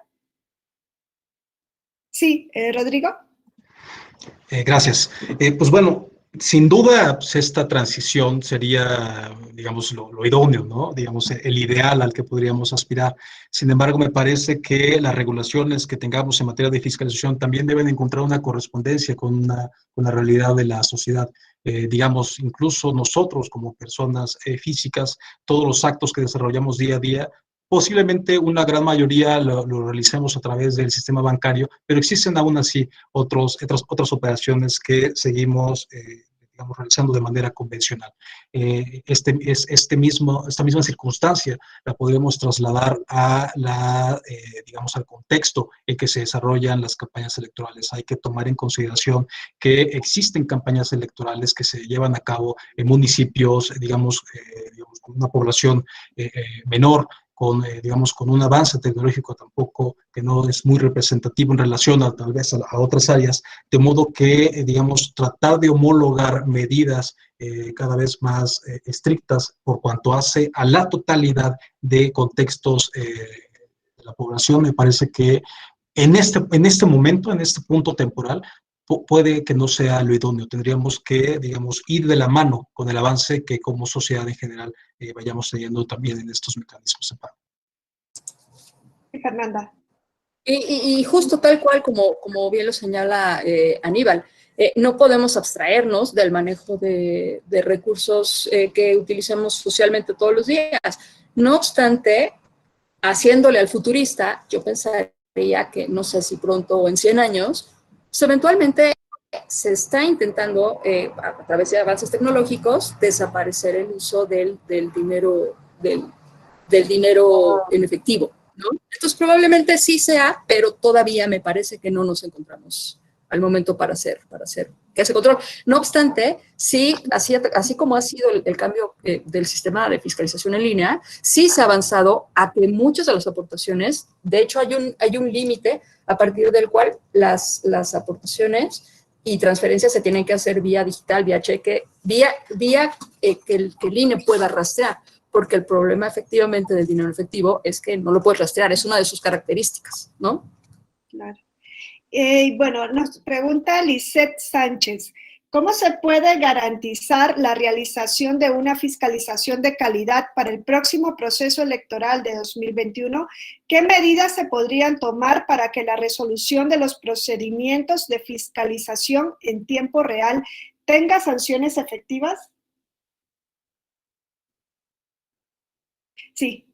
Sí, Rodrigo. Gracias. Pues bueno, sin duda pues esta transición sería, digamos, lo idóneo, ¿no? Digamos, el ideal al que podríamos aspirar. Sin embargo, me parece que las regulaciones que tengamos en materia de fiscalización también deben encontrar una correspondencia con la realidad de la sociedad. Digamos, incluso nosotros como personas físicas, todos los actos que desarrollamos día a día, posiblemente una gran mayoría lo realicemos a través del sistema bancario, pero existen aún así otras operaciones que seguimos, digamos, realizando de manera convencional. Esta misma circunstancia la podemos trasladar digamos, al contexto en que se desarrollan las campañas electorales. Hay que tomar en consideración que existen campañas electorales que se llevan a cabo en municipios, digamos con una población menor, digamos, con un avance tecnológico tampoco que no es muy representativo en relación tal vez a otras áreas, de modo que, digamos, tratar de homologar medidas cada vez más estrictas por cuanto hace a la totalidad de contextos de la población, me parece que en este momento, en este punto temporal, puede que no sea lo idóneo. Tendríamos que, digamos, ir de la mano con el avance que como sociedad en general vayamos teniendo también en estos mecanismos de pago. Fernanda. Y justo tal cual como bien lo señala Aníbal, No podemos abstraernos del manejo de recursos que utilizamos socialmente todos los días. No obstante, haciéndole al futurista, yo pensaría que, no sé si pronto o en 100 años, pues eventualmente se está intentando, a través de avances tecnológicos, desaparecer el uso del dinero, del dinero en efectivo, ¿no? Entonces probablemente sí sea, pero todavía me parece que no nos encontramos al momento para hacer que ese control. No obstante, sí, así como ha sido el cambio del sistema de fiscalización en línea, sí se ha avanzado a que muchas de las aportaciones, de hecho hay un límite a partir del cual las aportaciones y transferencias se tienen que hacer vía digital, vía cheque, vía que el INE pueda rastrear, porque el problema efectivamente del dinero efectivo es que no lo puedes rastrear, es una de sus características, ¿no? Claro. Bueno, nos pregunta Lisette Sánchez, ¿cómo se puede garantizar la realización de una fiscalización de calidad para el próximo proceso electoral de 2021? ¿Qué medidas se podrían tomar para que la resolución de los procedimientos de fiscalización en tiempo real tenga sanciones efectivas? Sí,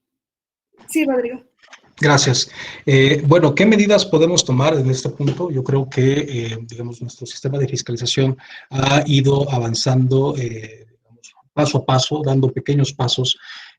Rodrigo. Gracias. Bueno, ¿qué medidas podemos tomar en este punto? Yo creo que, digamos, nuestro sistema de fiscalización ha ido avanzando digamos, paso a paso, dando pequeños pasos,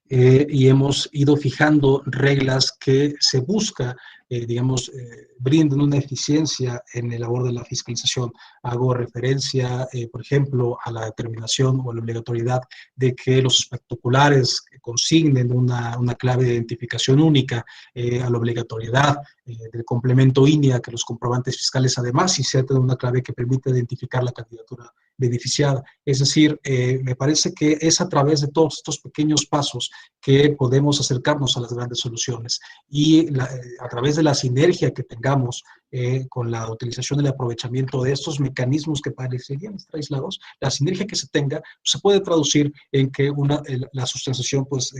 y hemos ido fijando reglas que se busca, digamos, brinden una eficiencia en el labor de la fiscalización. Hago referencia, por ejemplo, a la determinación o la obligatoriedad de que los espectaculares consignen una clave de identificación única, a la obligatoriedad del complemento INE, a que los comprobantes fiscales además inserten una clave que permite identificar la candidatura beneficiada. Es decir, me parece que es a través de todos estos pequeños pasos que podemos acercarnos a las grandes soluciones y a través de la sinergia que tengamos con la utilización y el aprovechamiento de estos mecanismos que parecerían estar aislados, la sinergia que se tenga se puede traducir en que la sustentación pues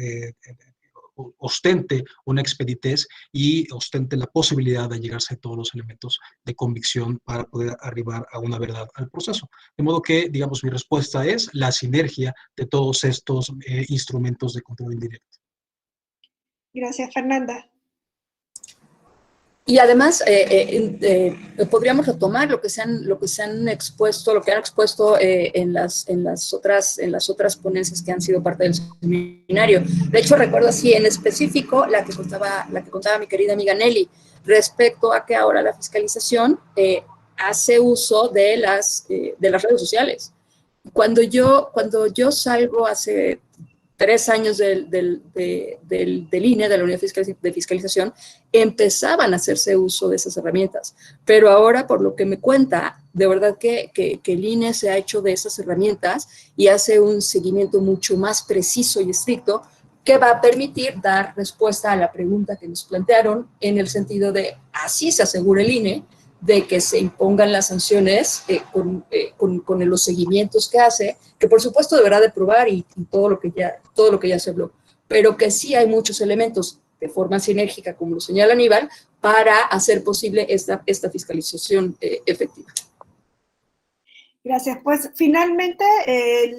ostente una expeditez y ostente la posibilidad de llegarse a todos los elementos de convicción para poder arribar a una verdad al proceso. De modo que, digamos, mi respuesta es la sinergia de todos estos instrumentos de control indirecto. Gracias, Fernanda. Y además, podríamos retomar lo que se han expuesto en las otras ponencias que han sido parte del seminario. De hecho, recuerdo así en específico la que contaba mi querida amiga Nelly, respecto a que ahora la fiscalización hace uso de las redes sociales. Cuando yo salgo hace 3 años del INE, de la Unidad de Fiscalización, empezaban a hacerse uso de esas herramientas. Pero ahora, por lo que me cuenta, de verdad que el INE se ha hecho de esas herramientas y hace un seguimiento mucho más preciso y estricto que va a permitir dar respuesta a la pregunta que nos plantearon en el sentido de así se asegura el INE de que se impongan las sanciones con los seguimientos que hace, que por supuesto deberá de probar y todo lo que ya se habló, pero que sí hay muchos elementos de forma sinérgica, como lo señala Aníbal, para hacer posible esta fiscalización efectiva. Gracias. Pues finalmente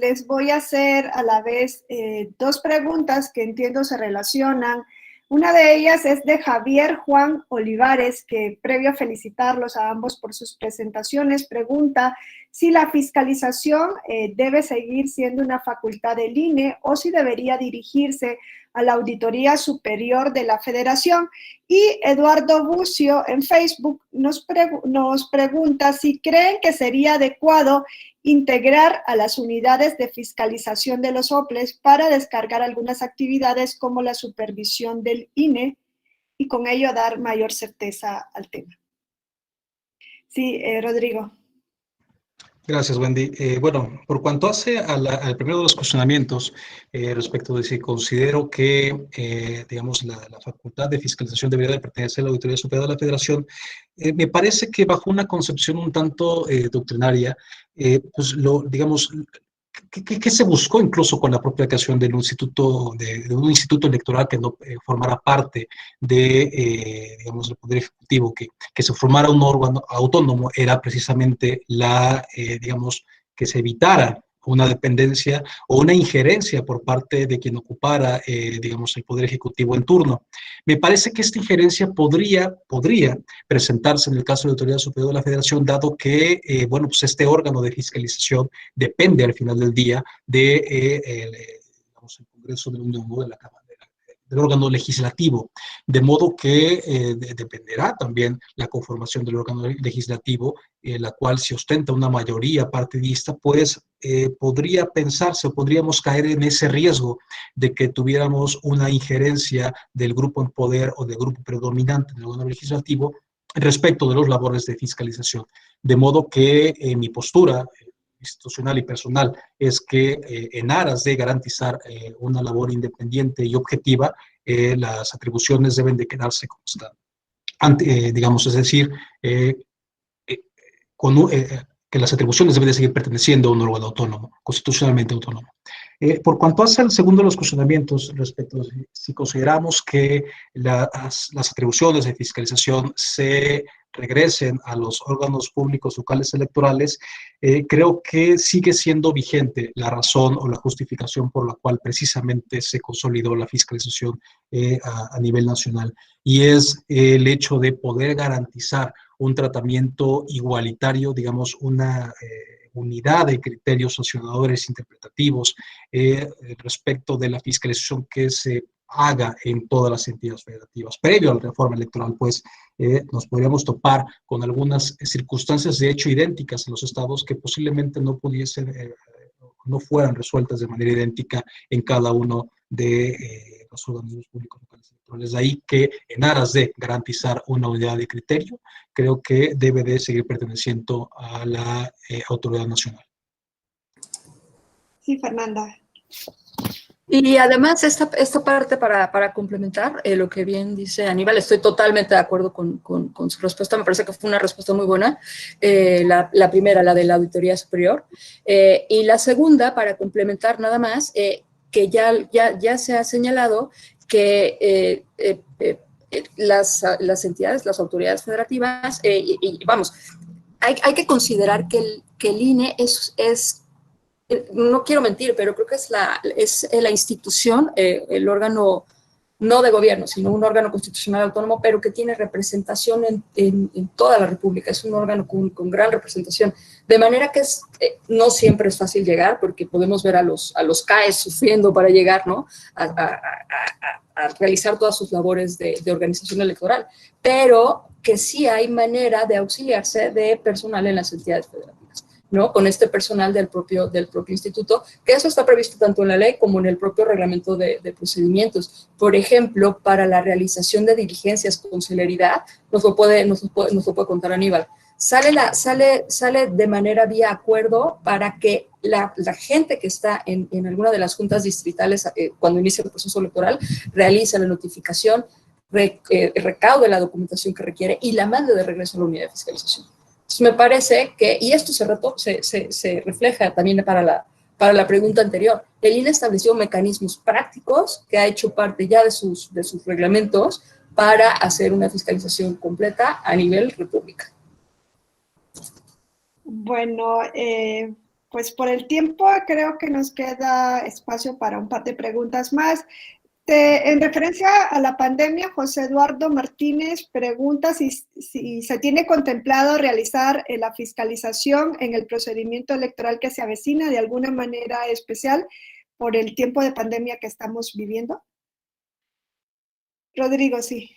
les voy a hacer a la vez 2 preguntas que entiendo se relacionan. Una de ellas es de Javier Juan Olivares, que previo a felicitarlos a ambos por sus presentaciones, pregunta si la fiscalización debe seguir siendo una facultad del INE o si debería dirigirse a la Auditoría Superior de la Federación. Y Eduardo Bucio en Facebook nos pregunta si creen que sería adecuado integrar a las unidades de fiscalización de los OPLES para descargar algunas actividades como la supervisión del INE y con ello dar mayor certeza al tema. Sí, Rodrigo. Gracias, Wendy. Bueno, por cuanto hace al primero de los cuestionamientos respecto de si considero que, digamos, la facultad de fiscalización debería de pertenecer a la Auditoría Superior de la Federación, me parece que bajo una concepción un tanto doctrinaria, pues digamos, ¿qué se buscó incluso con la propia creación de un instituto electoral que no formara parte de, digamos, el Poder Ejecutivo, que se formara un órgano autónomo? Era precisamente digamos, que se evitara una dependencia o una injerencia por parte de quien ocupara, digamos, el Poder Ejecutivo en turno. Me parece que esta injerencia podría presentarse en el caso de la Autoridad Superior de la Federación, dado que, bueno, pues este órgano de fiscalización depende al final del día digamos, el Congreso de la Unión, ¿no? De la Cámara, del órgano legislativo, de modo que dependerá también la conformación del órgano legislativo, la cual si ostenta una mayoría partidista, pues podría pensarse o podríamos caer en ese riesgo de que tuviéramos una injerencia del grupo en poder o del grupo predominante del órgano legislativo respecto de las labores de fiscalización. De modo que mi postura institucional y personal es que en aras de garantizar una labor independiente y objetiva, las atribuciones deben de quedarse como están. Digamos, es decir, que las atribuciones deben de seguir perteneciendo a un órgano autónomo, constitucionalmente autónomo. Por cuanto hace el segundo de los cuestionamientos respecto a si consideramos que las atribuciones de fiscalización se regresen a los órganos públicos locales electorales, creo que sigue siendo vigente la razón o la justificación por la cual precisamente se consolidó la fiscalización a nivel nacional, y es el hecho de poder garantizar un tratamiento igualitario, digamos, una unidad de criterios sancionadores interpretativos respecto de la fiscalización que se haga en todas las entidades federativas. Previo a la reforma electoral, pues, nos podríamos topar con algunas circunstancias de hecho idénticas en los estados que posiblemente no pudiesen, no fueran resueltas de manera idéntica en cada uno de los organismos públicos locales electorales. De ahí que, en aras de garantizar una unidad de criterio, creo que debe de seguir perteneciendo a la autoridad nacional. Sí, Fernanda. Y además, esta parte para complementar lo que bien dice Aníbal, estoy totalmente de acuerdo con su respuesta, me parece que fue una respuesta muy buena, la primera, la de la Auditoría Superior, y la segunda, para complementar nada más, que ya se ha señalado que las entidades, las autoridades federativas, vamos, hay que considerar que el INE es no quiero mentir, pero creo que es la institución, el órgano no de gobierno, sino un órgano constitucional autónomo, pero que tiene representación en toda la República. Es un órgano con gran representación. De manera que no siempre es fácil llegar, porque podemos ver a los CAEs sufriendo para llegar, ¿no? A realizar todas sus labores de organización electoral, pero que sí hay manera de auxiliarse de personal en las entidades federativas, ¿no? Con este personal del propio instituto, que eso está previsto tanto en la ley como en el propio reglamento de procedimientos. Por ejemplo, para la realización de diligencias con celeridad, nos lo puede contar Aníbal. Sale de manera vía acuerdo para que la gente que está en alguna de las juntas distritales cuando inicia el proceso electoral realice la notificación, recaude la documentación que requiere y la mande de regreso a la unidad de fiscalización. Entonces, me parece que, y esto se refleja también para la pregunta anterior, el INE estableció mecanismos prácticos que ha hecho parte ya de sus reglamentos para hacer una fiscalización completa a nivel república. Bueno, pues por el tiempo creo que nos queda espacio para un par de preguntas más. En referencia a la pandemia, José Eduardo Martínez pregunta si se tiene contemplado realizar la fiscalización en el procedimiento electoral que se avecina de alguna manera especial por el tiempo de pandemia que estamos viviendo. Rodrigo, sí.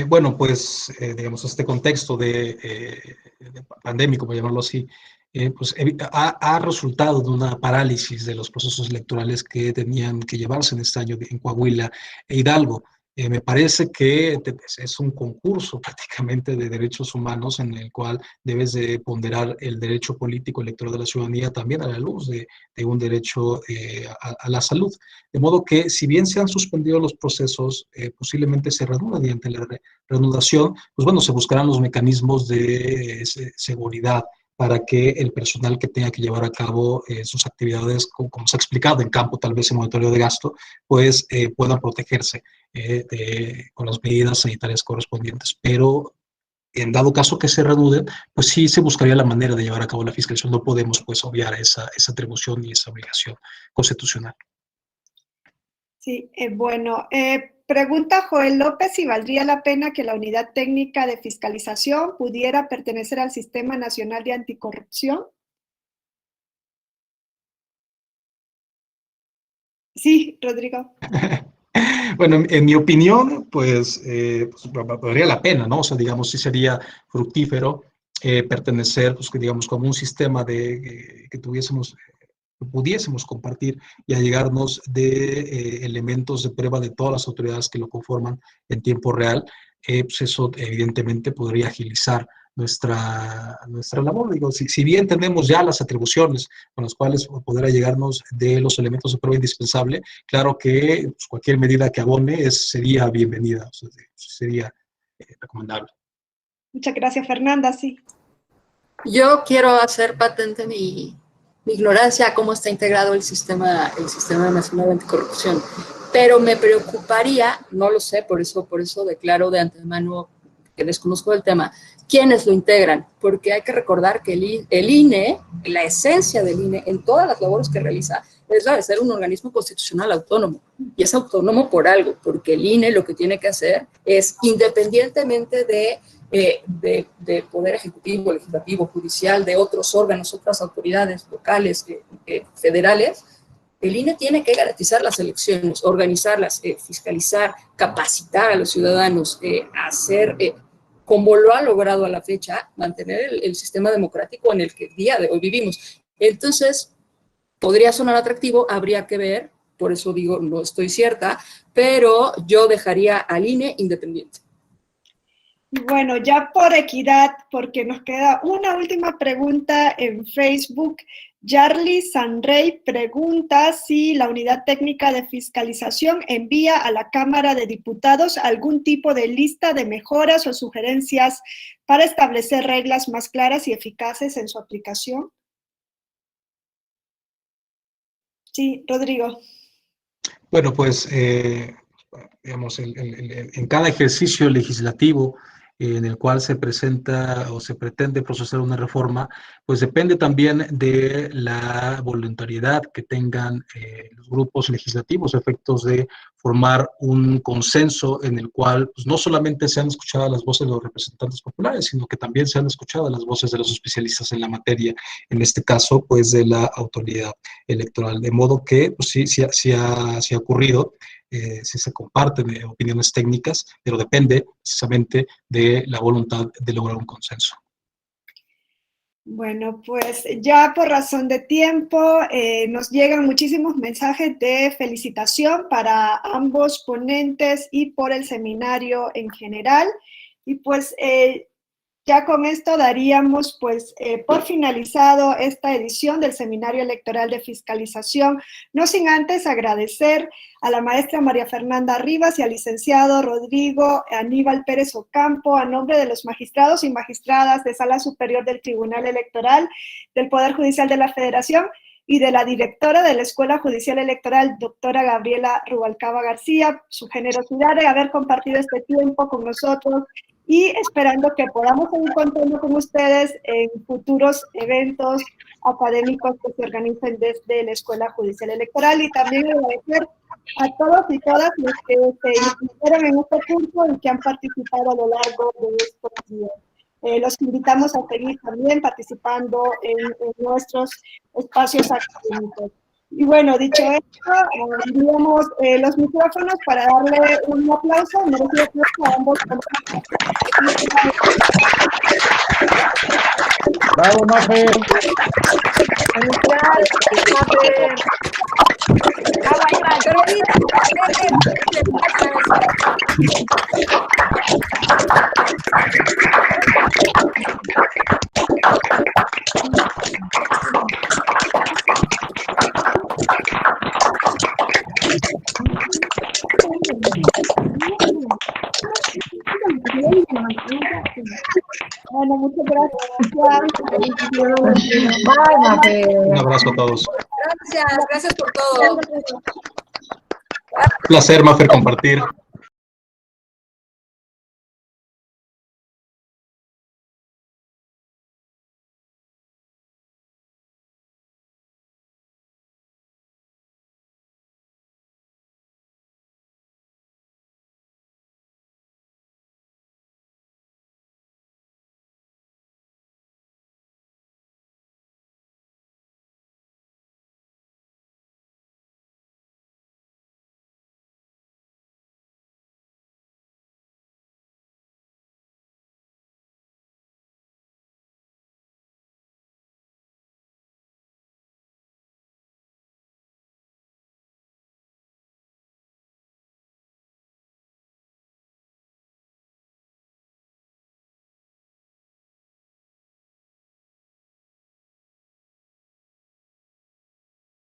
Bueno, pues, digamos, este contexto de pandémico, por llamarlo así, pues ha resultado de una parálisis de los procesos electorales que tenían que llevarse en este año en Coahuila e Hidalgo. Me parece que es un concurso prácticamente de derechos humanos en el cual debes de ponderar el derecho político electoral de la ciudadanía también a la luz de un derecho a la salud. De modo que, si bien se han suspendido los procesos, posiblemente se reanuda mediante la reanudación, pues bueno, se buscarán los mecanismos de seguridad para que el personal que tenga que llevar a cabo sus actividades, como se ha explicado en campo, tal vez en monitoreo de gasto, pues puedan protegerse con las medidas sanitarias correspondientes. Pero en dado caso que se reanuden, pues sí se buscaría la manera de llevar a cabo la fiscalización. No podemos pues obviar esa atribución y esa obligación constitucional. Sí, bueno, pregunta Joel López si valdría la pena que la Unidad Técnica de Fiscalización pudiera pertenecer al Sistema Nacional de Anticorrupción. Sí, Rodrigo. Bueno, en mi opinión, pues valdría la pena, ¿no? O sea, digamos, sí sería fructífero pertenecer, pues, digamos, como un sistema que pudiésemos compartir y allegarnos de elementos de prueba de todas las autoridades que lo conforman en tiempo real. Pues eso evidentemente podría agilizar nuestra labor. Digo, si bien tenemos ya las atribuciones con las cuales poder allegarnos de los elementos de prueba indispensable, claro que pues, cualquier medida que abone sería bienvenida, o sea, sería recomendable. Muchas gracias, Fernanda. Sí. Yo quiero hacer patente mi ignorancia a cómo está integrado el sistema nacional de anticorrupción, pero me preocuparía, no lo sé, por eso declaro de antemano que desconozco el tema, quiénes lo integran, porque hay que recordar que el INE, la esencia del INE, en todas las labores que realiza, es la de ser un organismo constitucional autónomo, y es autónomo por algo, porque el INE lo que tiene que hacer es, independientemente de poder ejecutivo, legislativo, judicial, de otros órganos, otras autoridades locales, federales, el INE tiene que garantizar las elecciones, organizarlas, fiscalizar, capacitar a los ciudadanos, hacer, como lo ha logrado a la fecha, mantener el sistema democrático en el que el día de hoy vivimos. Entonces, podría sonar atractivo, habría que ver, por eso digo, no estoy cierta, pero yo dejaría al INE independiente. Bueno, ya por equidad, porque nos queda una última pregunta en Facebook. Yarly Sanrey pregunta si la Unidad Técnica de Fiscalización envía a la Cámara de Diputados algún tipo de lista de mejoras o sugerencias para establecer reglas más claras y eficaces en su aplicación. Sí, Rodrigo. Bueno, pues, digamos, en cada ejercicio legislativo en el cual se presenta o se pretende procesar una reforma, pues depende también de la voluntariedad que tengan los grupos legislativos a efectos de formar un consenso en el cual pues, no solamente sean escuchadas las voces de los representantes populares, sino que también sean escuchadas las voces de los especialistas en la materia, en este caso, pues de la autoridad electoral. De modo que, pues sí ha ocurrido, si se comparten opiniones técnicas, pero depende precisamente de la voluntad de lograr un consenso. Bueno, pues ya por razón de tiempo nos llegan muchísimos mensajes de felicitación para ambos ponentes y por el seminario en general. Y pues ya con esto daríamos pues por finalizado esta edición del Seminario Electoral de Fiscalización, no sin antes agradecer a la maestra María Fernanda Rivas y al licenciado Rodrigo Aníbal Pérez Ocampo, a nombre de los magistrados y magistradas de Sala Superior del Tribunal Electoral del Poder Judicial de la Federación y de la directora de la Escuela Judicial Electoral, doctora Gabriela Rubalcaba García, su generosidad de haber compartido este tiempo con nosotros y esperando que podamos seguir contando con ustedes en futuros eventos académicos que se organicen desde la Escuela Judicial Electoral, y también agradecer a todos y todas los que se inscribieron en este curso y que han participado a lo largo de estos días. Los invitamos a seguir también participando en nuestros espacios académicos. Y bueno, dicho esto, enviamos los micrófonos para darle un aplauso, merecido aplauso a ambos. ¡Bravo, Mafe! Bueno, muchas gracias. Un abrazo a todos. Gracias por todo. Un placer, Mafer, compartir.